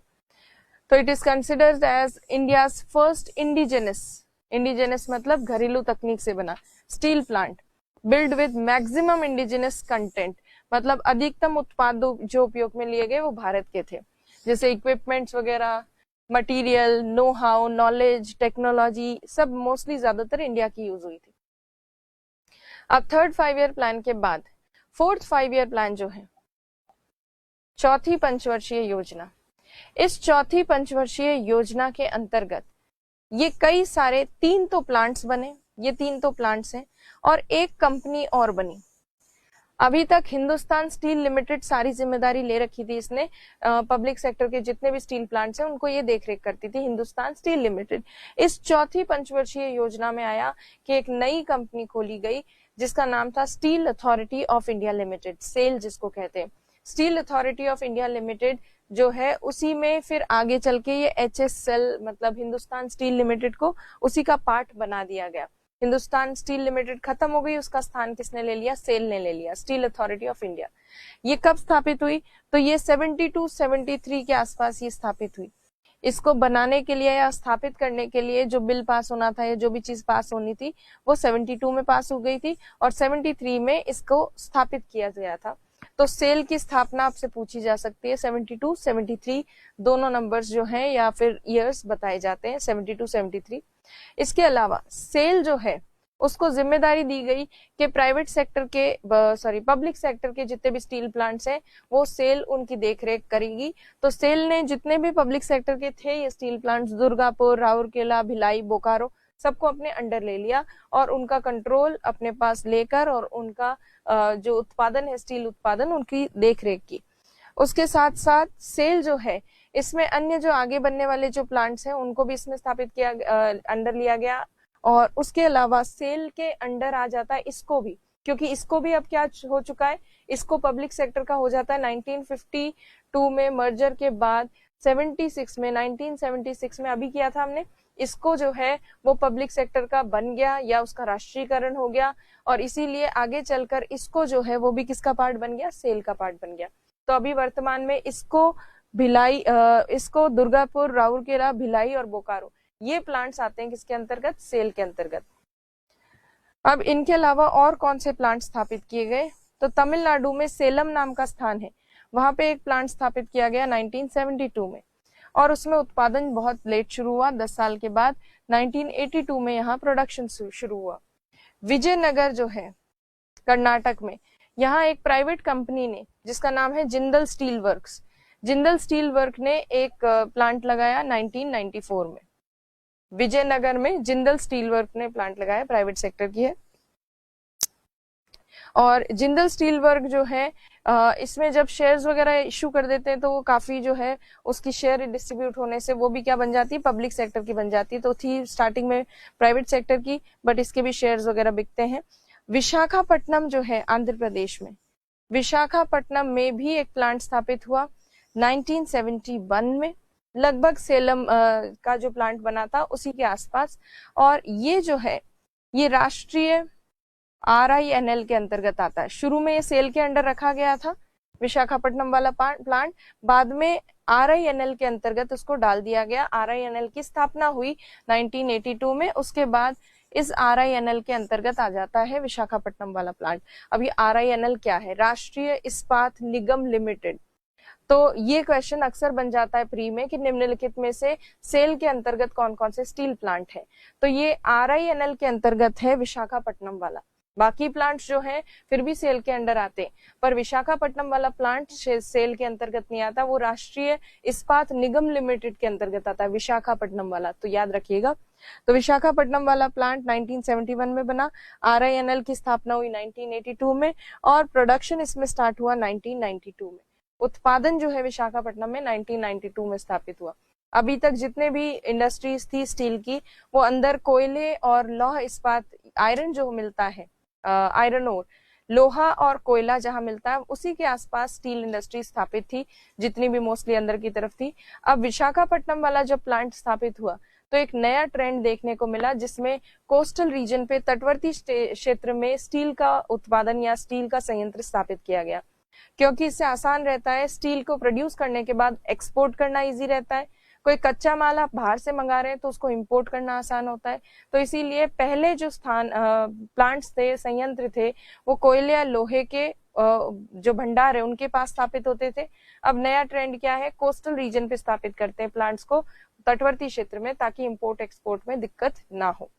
तो it is considered as India's first indigenous मतलब घरेलू तकनीक से बना steel plant, build with maximum indigenous content, मतलब अधिकतम उत्पाद जो उपयोग में लिए गए वो भारत के थे, जैसे इक्विपमेंट्स वगैरह, material, know how, knowledge, technology, सब मोस्टली ज्यादातर इंडिया की यूज हुई थी। अब थर्ड 5 ईयर प्लान के बाद फोर्थ 5 ईयर प्लान जो है, चौथी पंचवर्षीय योजना। इस चौथी पंचवर्षीय योजना के अंतर्गत ये कई सारे 3 तो प्लांट्स बने, ये 3 तो प्लांट्स हैं, और एक कंपनी और बनी। अभी तक हिंदुस्तान स्टील लिमिटेड सारी जिम्मेदारी ले रखी थी इसने, पब्लिक सेक्टर के जितने भी स्टील प्लांट्स हैं उनको ये देखरेख करती थी हिंदुस्तान स्टील लिमिटेड। इस चौथी पंचवर्षीय योजना में आया कि एक नई कंपनी खोली गई जिसका नाम था Steel Authority of India Limited, SAIL जिसको कहते हैं। Steel Authority of India Limited जो है उसी में फिर आगे चल के ये HSL मतलब हिंदुस्तान स्टील लिमिटेड को उसी का पार्ट बना दिया गया। हिंदुस्तान स्टील लिमिटेड खत्म हो गई, उसका स्थान किसने ले लिया? सेल ने ले लिया, स्टील अथॉरिटी ऑफ इंडिया। ये कब स्थापित हुई? तो ये 72-73 के आसपास ये स्थापित हुई। इसको बनाने के लिए या स्थापित करने के लिए जो बिल पास होना था या जो भी चीज पास होनी थी वो 72 में पास हो गई थी और 73 में इसको स्थापित किया गया था। तो सेल की स्थापना आपसे पूछी जा सकती है। 72, 73 दोनों नंबर्स जो हैं या फिर ईयर्स बताए जाते हैं, 72, 73। इसके अलावा सेल जो है उसको जिम्मेदारी दी गई कि प्राइवेट सेक्टर के पब्लिक सेक्टर के जितने भी स्टील प्लांट्स हैं वो सेल उनकी देखरेख करेगी। तो सेल ने जितने भी पब्लिक सेक्टर के थे ये स्टील प्लांट्स, दुर्गापुर, राउरकेला, भिलाई, बोकारो, सबको अपने अंडर ले लिया और उनका कंट्रोल अपने पास लेकर और उनका जो उत्पादन है स्टील उत्पादन उनकी देखरेख की। उसके साथ साथ सेल जो है इसमें अन्य जो आगे बनने वाले जो प्लांट्स हैं उनको भी इसमें स्थापित किया, अंडर लिया गया। और उसके अलावा सेल के अंडर आ जाता है इसको भी, क्योंकि इसको भी अब क्या हो चुका है, इसको पब्लिक सेक्टर का हो जाता है 1952 में मर्जर के बाद। 1976 में अभी किया था हमने, इसको जो है वो पब्लिक सेक्टर का बन गया या उसका राष्ट्रीयकरण हो गया और इसीलिए आगे चलकर इसको जो है वो भी किसका पार्ट बन गया? सेल का पार्ट बन गया। तो अभी वर्तमान में इसको भिलाई, इसको दुर्गापुर, राउरकेला, भिलाई और बोकारो ये प्लांट्स आते हैं किसके अंतर्गत? सेल के अंतर्गत। अब इनके अलावा और कौन से प्लांट स्थापित किए गए? तो तमिलनाडु में सेलम नाम का स्थान है, वहां पे एक प्लांट स्थापित किया गया 1972 में और उसमें उत्पादन बहुत लेट शुरू हुआ, 10 साल के बाद 1982 में यहाँ प्रोडक्शन शुरू हुआ। विजयनगर जो है कर्नाटक में, यहाँ एक प्राइवेट कंपनी ने जिसका नाम है Jindal steel works, Jindal steel work ने एक प्लांट लगाया 1994 में। विजयनगर में जिंदल स्टील वर्क ने प्लांट लगाया, प्राइवेट सेक्टर की है। और जिंदल स्टील वर्क जो है इसमें जब शेयर्स वगैरह इशू कर देते हैं तो वो काफी जो है उसकी शेयर डिस्ट्रीब्यूट होने से वो भी क्या बन जाती है? पब्लिक सेक्टर की बन जाती है। तो थी स्टार्टिंग में प्राइवेट सेक्टर की, बट इसके भी शेयर्स वगैरह बिकते हैं। विशाखापट्टनम जो है आंध्र प्रदेश में, विशाखापट्टनम में भी एक प्लांट स्थापित हुआ 1971 में, लगभग सेलम का जो प्लांट बना था उसी के आसपास। और ये जो है ये राष्ट्रीय RINL के अंतर्गत आता है। शुरू में ये सेल के अंडर रखा गया था विशाखापट्टनम वाला प्लांट, बाद में RINL के अंतर्गत उसको डाल दिया गया। RINL की स्थापना हुई 1982 में, उसके बाद इस RINL के अंतर्गत आ जाता है विशाखापट्टनम वाला प्लांट। अभी RINL क्या है? राष्ट्रीय इस्पात निगम लिमिटेड। तो ये क्वेश्चन अक्सर बन जाता है प्री में कि निम्नलिखित में से सेल के अंतर्गत कौन कौन से स्टील प्लांट है? तो ये RINL के अंतर्गत है विशाखापट्टनम वाला। बाकी प्लांट्स जो हैं फिर भी सेल के अंडर आते हैं, पर विशाखापट्टनम वाला प्लांट सेल के अंतर्गत नहीं आता, वो राष्ट्रीय इस्पात निगम लिमिटेड के अंतर्गत आता है विशाखापट्टनम वाला। तो याद रखिएगा। तो विशाखापट्टनम वाला प्लांट 1971 में बना, RINL की स्थापना हुई 1982 में और प्रोडक्शन इसमें स्टार्ट हुआ 1992 में। उत्पादन जो है विशाखापट्टनम में 1992 में स्थापित हुआ। अभी तक जितने भी इंडस्ट्रीज थी स्टील की वो अंदर कोयले और लौह इस्पात, आयरन जो मिलता है, आयरन और लोहा और कोयला जहां मिलता है उसी के आसपास स्टील इंडस्ट्री स्थापित थी, जितनी भी मोस्टली अंदर की तरफ थी। अब विशाखापट्टनम वाला जब प्लांट स्थापित हुआ तो एक नया ट्रेंड देखने को मिला जिसमें कोस्टल रीजन पे, तटवर्ती क्षेत्र में स्टील का उत्पादन या स्टील का संयंत्र स्थापित किया गया, क्योंकि इससे आसान रहता है स्टील को प्रोड्यूस करने के बाद एक्सपोर्ट करना इजी रहता है। कोई कच्चा माल आप बाहर से मंगा रहे हैं तो उसको इंपोर्ट करना आसान होता है। तो इसीलिए पहले जो प्लांट्स थे, संयंत्र थे, वो कोयले या लोहे के जो भंडार है उनके पास स्थापित होते थे। अब नया ट्रेंड क्या है? कोस्टल रीजन पे स्थापित करते हैं प्लांट्स को, तटवर्ती क्षेत्र में, ताकि इंपोर्ट एक्सपोर्ट में दिक्कत ना हो।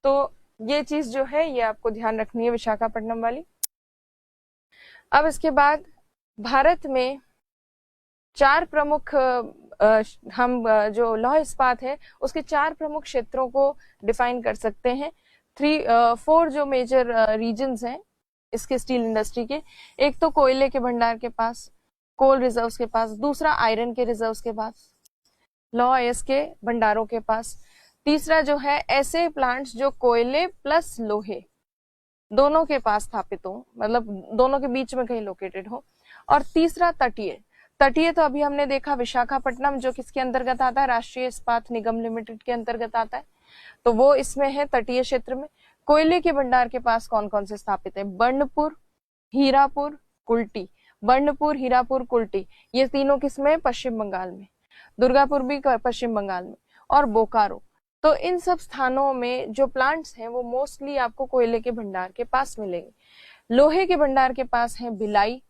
तो ये चीज जो है ये आपको ध्यान रखनी है विशाखापट्टनम वाली। अब इसके बाद भारत में 4 प्रमुख हम जो लौह इस्पात है उसके 4 प्रमुख क्षेत्रों को डिफाइन कर सकते हैं। 4 जो मेजर रीजन्स हैं इसके स्टील इंडस्ट्री के। एक तो कोयले के भंडार के पास, कोल रिजर्व्स के पास, दूसरा आयरन के रिजर्व्स के पास, लौह अयस्क के भंडारों के पास, तीसरा जो है ऐसे प्लांट्स जो कोयले प्लस लोहे दोनों के पास स्थापित हो, मतलब दोनों के बीच में कहीं लोकेटेड हो। और तीसरा तटीय। तटीय तो अभी हमने देखा विशाखापट्टनम, जो किसके अंतर्गत आता है, राष्ट्रीय इस्पात निगम लिमिटेड के अंतर्गत आता है, तो वो इसमें है तटीय क्षेत्र में। कोयले के भंडार के पास कौन कौन से स्थापित है, बंडपुर, हीरापुर, कुल्टी। बंडपुर, हीरापुर, कुल्टी, ये तीनों किसमें, पश्चिम बंगाल में। दुर्गापुर भी पश्चिम बंगाल में, और बोकारो। तो इन सब स्थानों में जो प्लांट्स हैं वो मोस्टली आपको कोयले के भंडार के पास मिलेंगे। लोहे के भंडार के पास है भिलाई,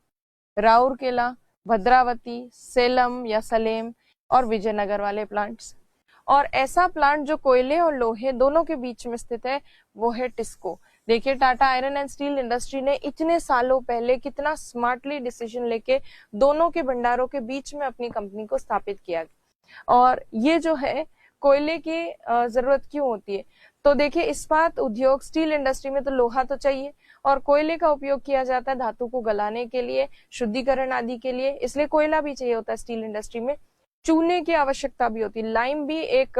राउरकेला, भद्रावती, सेलम या सलेम और विजयनगर वाले प्लांट्स। और ऐसा प्लांट जो कोयले और लोहे दोनों के बीच में स्थित है वो है टिस्को। देखिए Tata iron and steel industry ने इतने सालों पहले कितना स्मार्टली डिसीजन लेके दोनों के भंडारों के बीच में अपनी कंपनी को स्थापित किया। और ये जो है कोयले की जरूरत क्यों होती है, तो देखिए इस्पात उद्योग, स्टील इंडस्ट्री में तो लोहा तो चाहिए, और कोयले का उपयोग किया जाता है धातु को गलाने के लिए, शुद्धिकरण आदि के लिए, इसलिए कोयला भी चाहिए होता है स्टील इंडस्ट्री में। चूने की आवश्यकता भी होती है, लाइम भी एक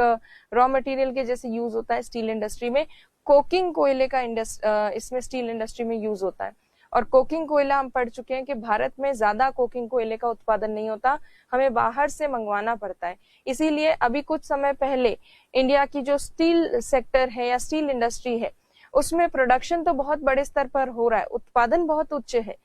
रॉ मटेरियल के जैसे यूज होता है स्टील इंडस्ट्री में। कोकिंग कोयले का इसमें स्टील इंडस्ट्री में यूज होता है। और कोकिंग कोयला हम पढ़ चुके हैं कि भारत में ज्यादा कोकिंग कोयले का उत्पादन नहीं होता, हमें बाहर से मंगवाना पड़ता है। इसीलिए अभी कुछ समय पहले इंडिया की जो स्टील सेक्टर है या स्टील इंडस्ट्री है उसमें प्रोडक्शन तो बहुत बड़े स्तर पर हो रहा है, उत्पादन बहुत उच्च है,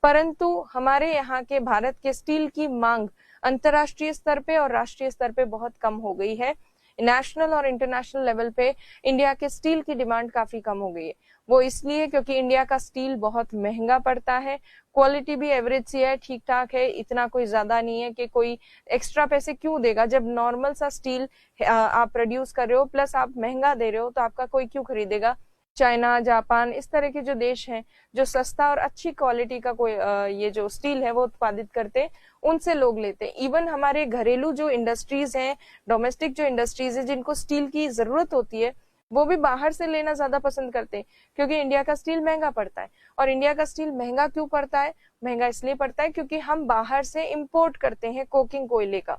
परंतु हमारे यहाँ के भारत के स्टील की मांग अंतर्राष्ट्रीय स्तर पे और राष्ट्रीय स्तर पे बहुत कम हो गई है। नेशनल और इंटरनेशनल लेवल पे इंडिया के स्टील की डिमांड काफी कम हो गई है। वो इसलिए क्योंकि इंडिया का स्टील बहुत महंगा पड़ता है, क्वालिटी भी एवरेज सी है, ठीक ठाक है, इतना कोई ज्यादा नहीं है कि कोई एक्स्ट्रा पैसे क्यों देगा। जब नॉर्मल सा स्टील आप प्रोड्यूस कर रहे हो प्लस आप महंगा दे रहे हो तो आपका कोई क्यों खरीदेगा। चाइना, जापान, इस तरह के जो देश हैं जो सस्ता और अच्छी क्वालिटी का कोई ये जो स्टील है वो उत्पादित करते हैं, उनसे लोग लेते हैं। इवन हमारे घरेलू जो इंडस्ट्रीज हैं, डोमेस्टिक जो इंडस्ट्रीज है जिनको स्टील की जरूरत होती है, वो भी बाहर से लेना ज्यादा पसंद करते हैं, क्योंकि इंडिया का स्टील महंगा पड़ता है। और इंडिया का स्टील महंगा क्यों पड़ता है, महंगा इसलिए पड़ता है क्योंकि हम बाहर से इम्पोर्ट करते हैं कोकिंग कोयले का।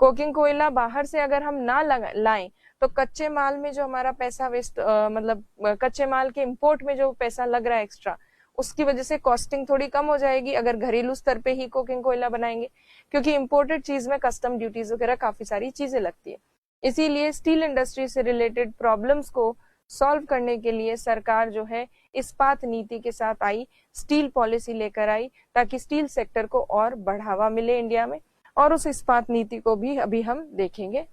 कोकिंग कोयला बाहर से अगर हम ना लाएं तो कच्चे माल में जो हमारा पैसा वेस्ट, मतलब कच्चे माल के इंपोर्ट में जो पैसा लग रहा है एक्स्ट्रा, उसकी वजह से कॉस्टिंग थोड़ी कम हो जाएगी अगर घरेलू स्तर पे ही कोकिंग कोयला बनाएंगे, क्योंकि इंपोर्टेड चीज में कस्टम ड्यूटीज वगैरह काफी सारी चीजें लगती है। इसीलिए स्टील इंडस्ट्री से रिलेटेड प्रॉब्लम्स को सॉल्व करने के लिए सरकार जो है इस्पात नीति के साथ आई, स्टील पॉलिसी लेकर आई, ताकि स्टील सेक्टर को और बढ़ावा मिले इंडिया में। और उस इस्पात नीति को भी अभी हम देखेंगे।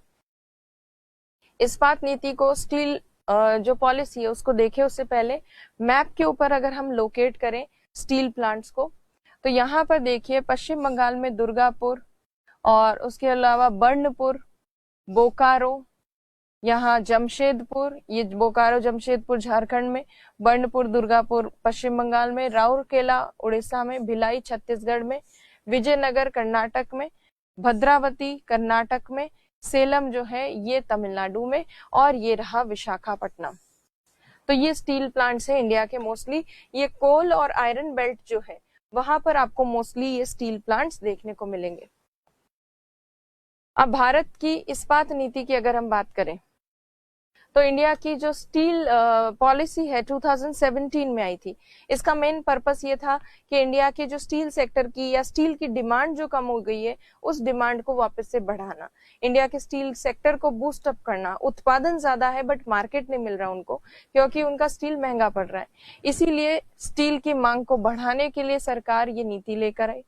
इस्पात नीति को, स्टील जो पॉलिसी है उसको देखें उससे पहले मैप के ऊपर अगर हम लोकेट करें स्टील प्लांट्स को, तो यहाँ पर देखिए पश्चिम बंगाल में दुर्गापुर, और उसके अलावा बर्नपुर, बोकारो, यहाँ जमशेदपुर, ये बोकारो जमशेदपुर झारखंड में, बर्नपुर दुर्गापुर पश्चिम बंगाल में, राउरकेला उड़ीसा में, भिलाई छत्तीसगढ़ में, विजयनगर कर्नाटक में, भद्रावती कर्नाटक में, सेलम जो है ये तमिलनाडु में, और ये रहा विशाखापट्टनम। तो ये स्टील प्लांट्स है इंडिया के मोस्टली। ये कोल और आयरन बेल्ट जो है वहां पर आपको मोस्टली ये स्टील प्लांट्स देखने को मिलेंगे। अब भारत की इस्पात नीति की अगर हम बात करें तो इंडिया की जो स्टील पॉलिसी है 2017 में आई थी। इसका मेन पर्पस ये था कि इंडिया के जो स्टील सेक्टर की या स्टील की डिमांड जो कम हो गई है उस डिमांड को वापस से बढ़ाना, इंडिया के स्टील सेक्टर को बूस्ट अप करना। उत्पादन ज्यादा है बट मार्केट नहीं मिल रहा उनको, क्योंकि उनका स्टील महंगा पड़ रहा है। इसीलिए स्टील की मांग को बढ़ाने के लिए सरकार ये नीति लेकर आई।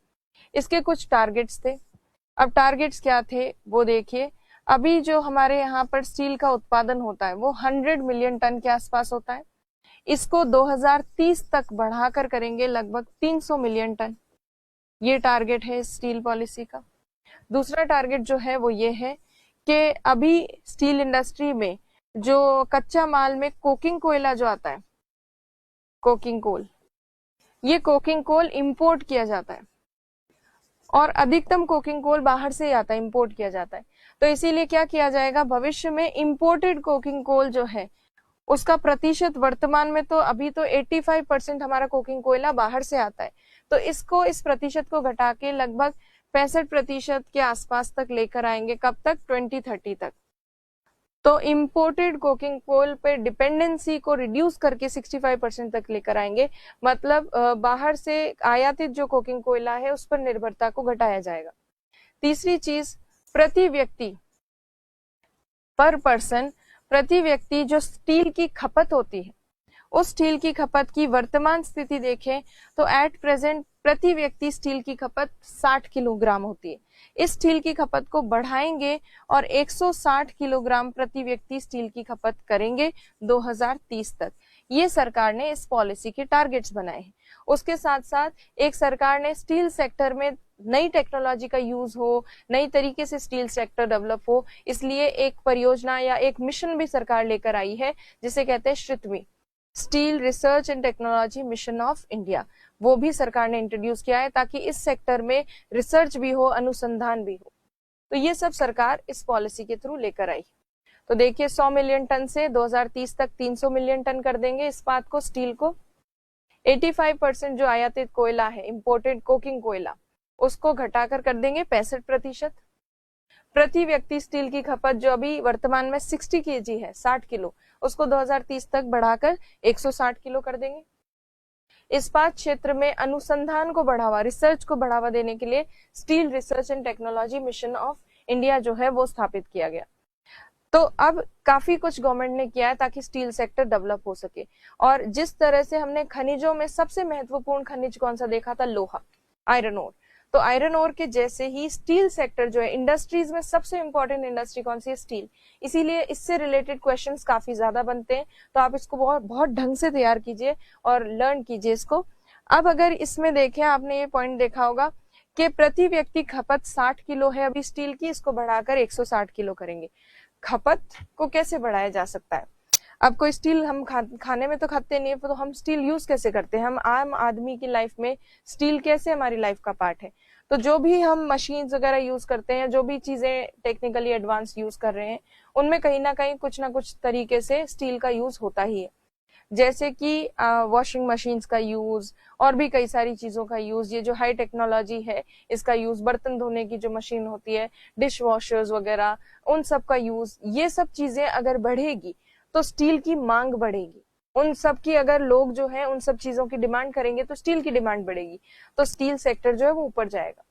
इसके कुछ टारगेट्स थे। अब टारगेट्स क्या थे वो देखिए। अभी जो हमारे यहाँ पर स्टील का उत्पादन होता है वो 100 मिलियन टन के आसपास होता है। इसको 2030 तक बढ़ाकर करेंगे लगभग 300 मिलियन टन। ये टारगेट है स्टील पॉलिसी का। दूसरा टारगेट जो है वो ये है कि अभी स्टील इंडस्ट्री में जो कच्चा माल में कोकिंग कोयला जो आता है, कोकिंग कोल, ये कोकिंग कोल इंपोर्ट किया जाता है और अधिकतम कोकिंग कोल बाहर से ही आता है, इंपोर्ट किया जाता है। तो इसीलिए क्या किया जाएगा, भविष्य में इंपोर्टेड कोकिंग कोल जो है उसका प्रतिशत, वर्तमान में तो अभी तो 85% हमारा कोकिंग कोयला बाहर से आता है, तो इसको, इस प्रतिशत को घटा के लगभग 65% के आसपास तक लेकर आएंगे। कब तक? 2030 तक। तो इम्पोर्टेड कोकिंग कोल पे डिपेंडेंसी को रिड्यूस करके 65% तक लेकर आएंगे। मतलब बाहर से आयातित जो कोकिंग कोयला है उस पर निर्भरता को घटाया जाएगा। तीसरी चीज, प्रति व्यक्ति पर पर्सन, प्रति व्यक्ति जो स्टील की खपत होती है, उस स्टील की खपत की वर्तमान स्थिति देखें तो एट प्रेजेंट प्रति व्यक्ति स्टील की खपत 60 किलोग्राम होती है। इस स्टील की खपत को बढ़ाएंगे और 160 किलोग्राम प्रति व्यक्ति स्टील की खपत करेंगे 2030 तक। ये सरकार ने इस पॉलिसी के टारगेट्स बनाए हैं। उसके साथ साथ एक सरकार ने स्टील सेक्टर में नई टेक्नोलॉजी का यूज हो, नई तरीके से स्टील सेक्टर डेवलप हो, इसलिए एक परियोजना या एक मिशन भी सरकार लेकर आई है जिसे कहते हैं श्रितमी, steel research and technology mission of India. वो भी सरकार ने इंट्रोड्यूस किया है ताकि इस सेक्टर में रिसर्च भी हो, अनुसंधान भी हो। तो ये सब सरकार इस पॉलिसी के थ्रू लेकर आई। तो देखिए 100 मिलियन टन से 2030 तक 300 मिलियन टन कर देंगे इस्पात को, स्टील को। 85% जो आयातित कोयला है, इंपोर्टेड कोकिंग कोयला, उसको घटाकर कर देंगे 65%। प्रति व्यक्ति स्टील की खपत जो अभी वर्तमान में 60 केजी है, 60 किलो, उसको 2030 तक बढ़ाकर 160 किलो कर देंगे। इस्पात क्षेत्र में अनुसंधान को बढ़ावा, रिसर्च को बढ़ावा देने के लिए steel research and technology mission of India जो है वो स्थापित किया गया। तो अब काफी कुछ गवर्नमेंट ने किया है ताकि स्टील सेक्टर डेवलप हो सके। और जिस तरह से हमने खनिजों में सबसे महत्वपूर्ण खनिज कौन सा देखा था, लोहा, आयरन ओर, तो आयरन ओर के जैसे ही स्टील सेक्टर जो है, इंडस्ट्रीज में सबसे इंपॉर्टेंट इंडस्ट्री कौन सी है, स्टील। इसीलिए इससे रिलेटेड क्वेश्चंस काफी ज्यादा बनते हैं, तो आप इसको बहुत बहुत ढंग से तैयार कीजिए और लर्न कीजिए इसको। अब अगर इसमें देखें, आपने ये पॉइंट देखा होगा कि प्रति व्यक्ति खपत 60 किलो है अभी स्टील की, इसको बढ़ाकर 160 किलो करेंगे। खपत को कैसे बढ़ाया जा सकता है? अब कोई स्टील हम खाने में तो खाते नहीं है, तो हम स्टील यूज कैसे करते हैं? हम आम आदमी की लाइफ में स्टील कैसे हमारी लाइफ का पार्ट है? तो जो भी हम मशीन्स वगैरह यूज करते हैं, जो भी चीजें टेक्निकली एडवांस यूज कर रहे हैं, उनमें कहीं ना कहीं कुछ ना कुछ तरीके से स्टील का यूज होता ही है। जैसे कि वॉशिंग मशीन्स का यूज और भी कई सारी चीजों का यूज, ये जो हाई टेक्नोलॉजी है इसका यूज, बर्तन धोने की जो मशीन होती है, डिश वॉशर्स वगैरह, उन सब का यूज, ये सब चीजें अगर बढ़ेगी तो स्टील की मांग बढ़ेगी। उन सब की अगर लोग जो है उन सब चीजों की डिमांड करेंगे तो स्टील की डिमांड बढ़ेगी, तो स्टील सेक्टर जो है वो ऊपर जाएगा।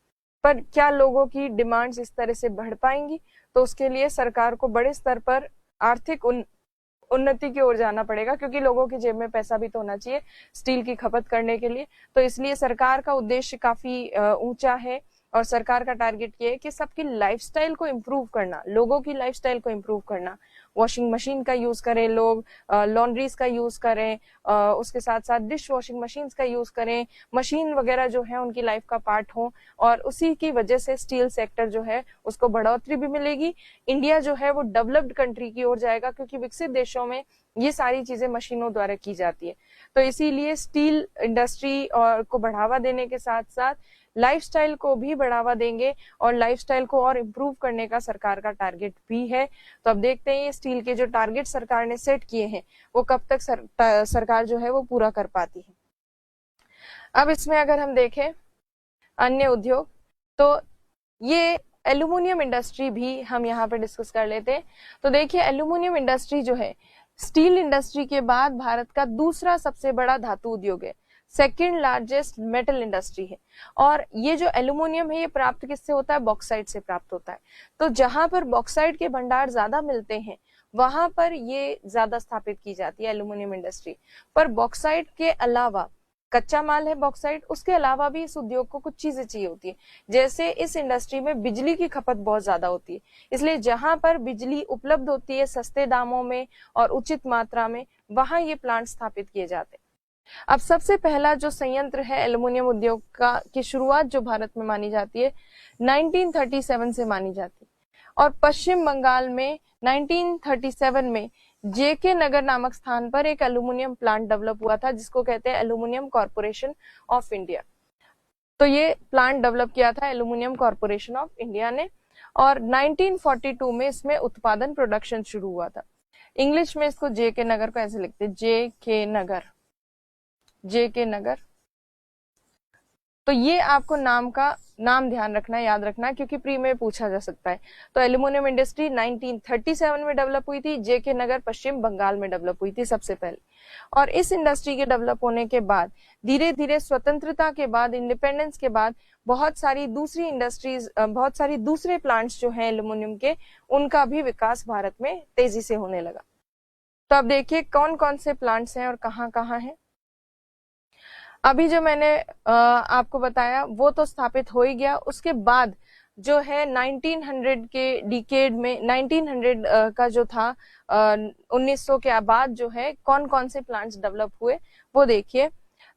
पर क्या लोगों की डिमांड्स इस तरह से बढ़ पाएंगी? तो उसके लिए सरकार को बड़े स्तर पर आर्थिक उन्नति की ओर जाना पड़ेगा, क्योंकि लोगों की जेब में पैसा भी तो होना चाहिए स्टील की खपत करने के लिए। तो इसलिए सरकार का उद्देश्य काफी ऊंचा है और सरकार का टारगेट ये है कि सबकी लाइफस्टाइल को इम्प्रूव करना, लोगों की लाइफस्टाइल को इम्प्रूव करना। वॉशिंग मशीन का यूज करें लोग, लॉन्ड्रीज का यूज करें, उसके साथ साथ डिश वॉशिंग मशीन का यूज करें, मशीन वगैरह जो है उनकी लाइफ का पार्ट हो, और उसी की वजह से स्टील सेक्टर जो है उसको बढ़ोतरी भी मिलेगी। इंडिया जो है वो डेवलप्ड कंट्री की ओर जाएगा, क्योंकि विकसित देशों में ये सारी चीजें मशीनों द्वारा की जाती है। तो इसीलिए स्टील इंडस्ट्री और को बढ़ावा देने के साथ साथ लाइफस्टाइल को भी बढ़ावा देंगे, और लाइफस्टाइल को और इम्प्रूव करने का सरकार का टारगेट भी है। तो अब देखते हैं ये स्टील के जो टारगेट सरकार ने सेट किए हैं वो कब तक सरकार जो है वो पूरा कर पाती है। अब इसमें अगर हम देखें अन्य उद्योग, तो ये एल्यूमिनियम इंडस्ट्री भी हम यहाँ पे डिस्कस कर लेते हैं। तो देखिए एल्यूमिनियम इंडस्ट्री जो है स्टील इंडस्ट्री के बाद भारत का दूसरा सबसे बड़ा धातु उद्योग है, सेकेंड लार्जेस्ट मेटल इंडस्ट्री है। और ये जो एल्यूमिनियम है ये प्राप्त किससे होता है? बॉक्साइट से प्राप्त होता है। तो जहां पर बॉक्साइट के भंडार ज्यादा मिलते हैं वहां पर ये ज्यादा स्थापित की जाती है एल्यूमिनियम इंडस्ट्री। पर बॉक्साइट के अलावा, कच्चा माल है बॉक्साइट, उसके अलावा भी इस उद्योग को कुछ चीजें चाहिए होती है। जैसे इस इंडस्ट्री में बिजली की खपत बहुत ज्यादा होती है, इसलिए जहां पर बिजली उपलब्ध होती है सस्ते दामों में और उचित मात्रा में, वहां ये प्लांट स्थापित किए जाते हैं। अब सबसे पहला जो संयंत्र है एल्यूमिनियम उद्योग का की शुरुआत जो भारत में मानी जाती है 1937 से मानी जाती है, और पश्चिम बंगाल में 1937 में जेके नगर नामक स्थान पर एक एल्यूमिनियम प्लांट डेवलप हुआ था, जिसको कहते हैं एल्यूमिनियम कॉर्पोरेशन ऑफ इंडिया। तो ये प्लांट डेवलप किया था एल्यूमिनियम कॉर्पोरेशन ऑफ इंडिया ने, और 1942 में इसमें उत्पादन प्रोडक्शन शुरू हुआ था। इंग्लिश में इसको जेके नगर को ऐसे लिखते हैं, जेके नगर। तो ये आपको नाम का नाम ध्यान रखना, याद रखना, क्योंकि प्री में पूछा जा सकता है। तो एल्यूमिनियम इंडस्ट्री 1937 में डेवलप हुई थी, जेके नगर पश्चिम बंगाल में डेवलप हुई थी सबसे पहले। और इस इंडस्ट्री के डेवलप होने के बाद धीरे धीरे स्वतंत्रता के बाद, इंडिपेंडेंस के बाद बहुत सारी दूसरी इंडस्ट्रीज, बहुत सारी दूसरे प्लांट्स जो हैं एल्यूमिनियम के, उनका भी विकास भारत में तेजी से होने लगा। तो अब देखिए कौन कौन से प्लांट्स हैं और कहाँ कहाँ हैं। अभी जो मैंने आपको बताया वो तो स्थापित हो ही गया। उसके बाद जो है 1900 के डिकेड में, 1900 का जो था 1900 के बाद जो है कौन कौन से प्लांट्स डेवलप हुए वो देखिए।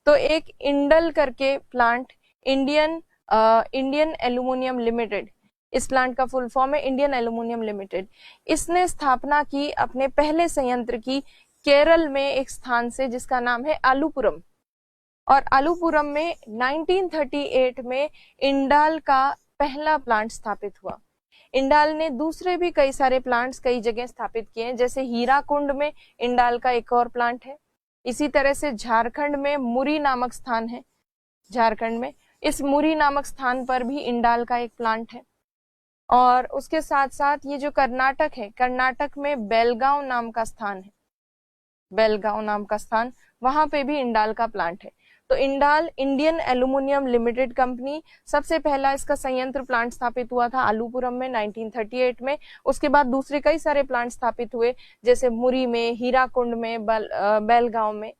तो एक इंडल करके प्लांट, इंडियन एल्यूमिनियम लिमिटेड, इस प्लांट का फुल फॉर्म है इंडियन एल्यूमिनियम लिमिटेड। इसने स्थापना की अपने पहले संयंत्र की केरल में एक स्थान से जिसका नाम है आलूपुरम। और आलूपुरम में 1938 में इंडाल का पहला प्लांट स्थापित हुआ। इंडाल ने दूसरे भी कई सारे प्लांट्स कई जगह स्थापित किए हैं, जैसे हीराकुंड में इंडाल का एक और प्लांट है। इसी तरह से झारखंड में मुरी नामक स्थान है, झारखंड में इस मुरी नामक स्थान पर भी इंडाल का एक प्लांट है। और उसके साथ साथ ये जो कर्नाटक है, कर्नाटक में बेलगांव नाम का स्थान है, बेलगांव नाम का स्थान, वहां पे भी इंडाल का प्लांट है। तो Indal Indian aluminium limited company, सबसे पहला इसका संयंत्र प्लांट स्थापित हुआ था आलूपुरम में 1938 में। उसके बाद दूसरे कई सारे प्लांट स्थापित हुए, जैसे मुरी में, हीराकुंड में, बेलगांव में।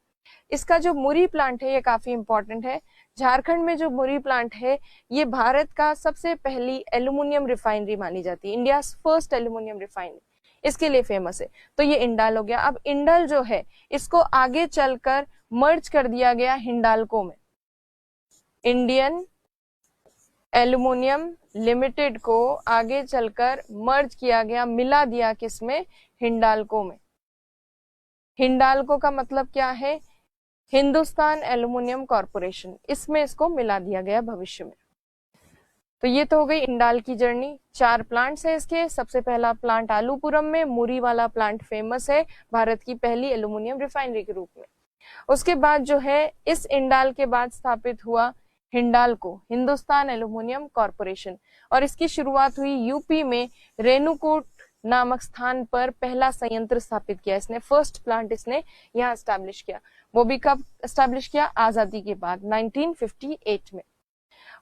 इसका जो मुरी प्लांट है ये काफी इंपॉर्टेंट है। झारखंड में जो मुरी प्लांट है ये भारत का सबसे पहली एल्यूमिनियम रिफाइनरी मानी जाती है, इंडिया फर्स्ट एल्यूमिनियम रिफाइनरी, इसके लिए फेमस है। तो ये इंडाल हो गया। अब इंडल जो है इसको आगे चलकर मर्ज कर दिया गया हिंडाल्को में। इंडियन एल्यूमिनियम लिमिटेड को आगे चलकर मर्ज किया गया, मिला दिया किसमें? हिंडाल्को में। हिंडाल्को का मतलब क्या है? हिंदुस्तान एल्यूमिनियम कॉरपोरेशन, इसमें इसको मिला दिया गया भविष्य में। तो ये तो हो गई इंडाल की जर्नी। 4 प्लांट्स है इसके। सबसे पहला प्लांट आलूपुरम में, मुरी वाला प्लांट फेमस है भारत की पहली एल्यूमिनियम रिफाइनरी के रूप में। उसके बाद जो है इस इंडाल के बाद स्थापित हुआ हिंडाल्को, हिंदुस्तान एल्यूमिनियम कॉरपोरेशन, और इसकी शुरुआत हुई यूपी में रेणुकूट नामक स्थान पर पहला संयंत्र स्थापित किया इसने, फर्स्ट प्लांट इसने यहाँ एस्टैब्लिश किया। वो भी कब एस्टैब्लिश किया? आजादी के बाद 1958 में।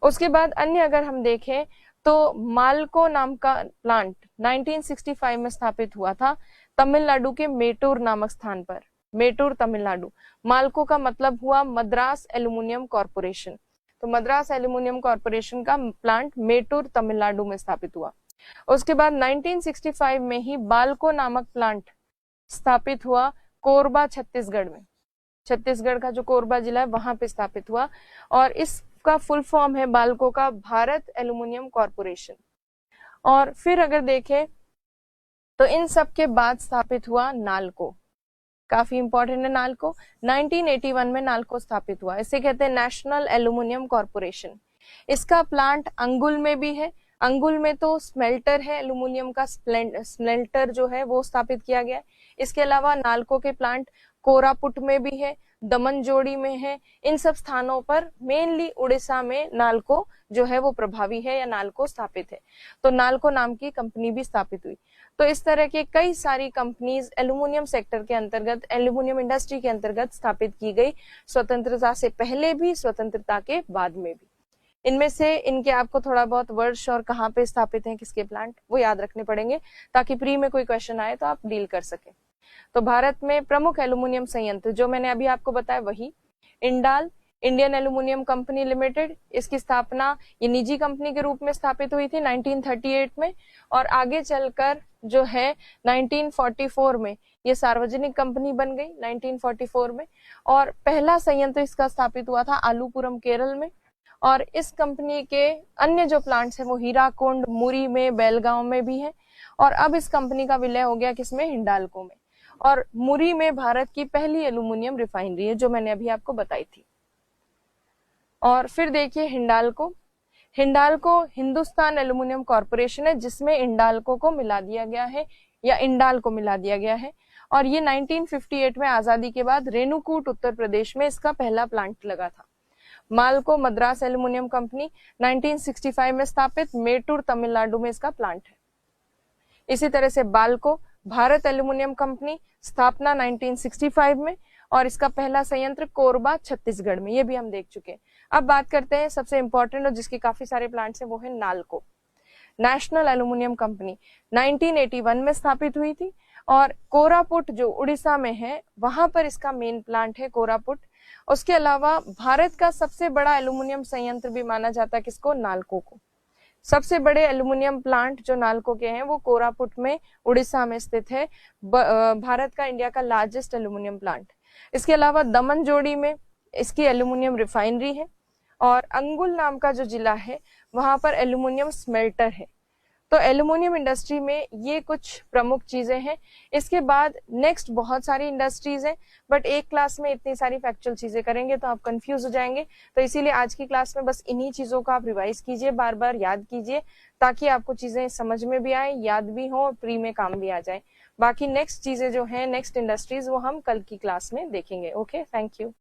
उसके बाद अन्य अगर हम देखें तो मालको नाम का प्लांट 1965 में स्थापित हुआ था तमिलनाडु के मेटूर नामक स्थान पर, मेटूर तमिलनाडु। मालको का मतलब हुआ मद्रास एल्यूमिनियम कॉरपोरेशन, तो मद्रास एल्यूमिनियम कॉरपोरेशन का प्लांट मेटूर तमिलनाडु में स्थापित हुआ। उसके बाद 1965 में ही बाल्को नामक प्लांट स्थापित हुआ कोरबा छत्तीसगढ़ में, छत्तीसगढ़ का जो कोरबा जिला है वहां पे स्थापित हुआ, और इसका फुल फॉर्म है बाल्को का भारत एल्यूमिनियम कॉरपोरेशन। और फिर अगर देखें तो इन सब के बाद स्थापित हुआ नालको, काफी इंपॉर्टेंट है नालको। 1981 में नालको स्थापित हुआ, इसे कहते हैं नेशनल एल्यूमिनियम कॉरपोरेशन। इसका प्लांट अंगुल में भी है। अंगुल में तो स्मेल्टर है एल्यूमिनियम का, स्मेल्टर जो है वो स्थापित किया गया है। इसके अलावा नालको के प्लांट कोरापुट में भी है, दमनजोड़ी में है। इन सब स्थानों पर मेनली उड़ीसा में नालको जो है वो प्रभावी है या नालको स्थापित है। तो नालको नाम की कंपनी भी स्थापित हुई। तो इस तरह के कई सारी कंपनीज एल्यूमिनियम सेक्टर के अंतर्गत, एल्यूमिनियम इंडस्ट्री के अंतर्गत स्थापित की गई, स्वतंत्रता से पहले भी, स्वतंत्रता के बाद में भी। इनमें से इनके आपको थोड़ा बहुत वर्ष और कहाँ पे स्थापित हैं किसके प्लांट वो याद रखने पड़ेंगे, ताकि प्री में कोई क्वेश्चन आए तो आप डील कर सके। तो भारत में प्रमुख एल्यूमिनियम संयंत्र जो मैंने अभी आपको बताया वही Indal, Indian aluminium company limited, इसकी स्थापना ये निजी कंपनी के रूप में स्थापित हुई थी 1938 में, और आगे चलकर जो है 1944 में ये सार्वजनिक कंपनी बन गई 1944 में। और पहला संयंत्र इसका स्थापित हुआ था आलूपुरम केरल में। और इस कंपनी के अन्य जो प्लांट्स हैं वो हीराकुंड, मुरी में, बेलगांव में भी है। और अब इस कंपनी का विलय हो गया किसमें? हिंडाल्को में। और मुरी में भारत की पहली एल्यूमिनियम रिफाइनरी है जो मैंने अभी आपको बताई थी। और फिर देखिए हिंडाल्को, हिंडाल्को हिंदुस्तान एल्यूमिनियम कॉरपोरेशन है जिसमें इंडाल्को को मिला दिया गया है या इंडाल को मिला दिया गया है। और ये 1958 में आजादी के बाद रेणुकूट उत्तर प्रदेश में इसका पहला प्लांट लगा था। मालको मद्रास एल्यूमिनियम कंपनी 1965 में स्थापित, मेटूर तमिलनाडु में इसका प्लांट है। इसी तरह से बाल्को भारत एल्यूमिनियम कंपनी, स्थापना 1965 में, और इसका पहला संयंत्र कोरबा छत्तीसगढ़ में, ये भी हम देख चुके हैं। अब बात करते हैं सबसे इंपॉर्टेंट और जिसकी काफी सारे प्लांट्स हैं, वो है नालको, नेशनल एल्यूमिनियम कंपनी, 1981 में स्थापित हुई थी, और कोरापुट जो उड़ीसा में है वहां पर इसका मेन प्लांट है, कोरापुट। उसके अलावा भारत का सबसे बड़ा एल्यूमिनियम संयंत्र भी माना जाता है किसको, नालको को। सबसे बड़े एल्यूमिनियम प्लांट जो नालको के हैं वो कोरापुट में उड़ीसा में स्थित है, भारत का, इंडिया का लार्जेस्ट एल्यूमिनियम प्लांट। इसके अलावा दमन जोड़ी में इसकी एल्यूमिनियम रिफाइनरी है, और अंगुल नाम का जो जिला है वहां पर एल्यूमिनियम स्मेल्टर है। तो एल्यूमिनियम इंडस्ट्री में ये कुछ प्रमुख चीजें हैं। इसके बाद नेक्स्ट बहुत सारी इंडस्ट्रीज हैं, बट एक क्लास में इतनी सारी फैक्चुअल चीजें करेंगे तो आप कंफ्यूज हो जाएंगे। तो इसीलिए आज की क्लास में बस इन्हीं चीजों को आप रिवाइज कीजिए, बार बार याद कीजिए, ताकि आपको चीजें समझ में भी आए, याद भी हो, प्री में काम भी आ जाए। बाकी नेक्स्ट चीजें जो है, नेक्स्ट इंडस्ट्रीज, वो हम कल की क्लास में देखेंगे। Okay, thank you.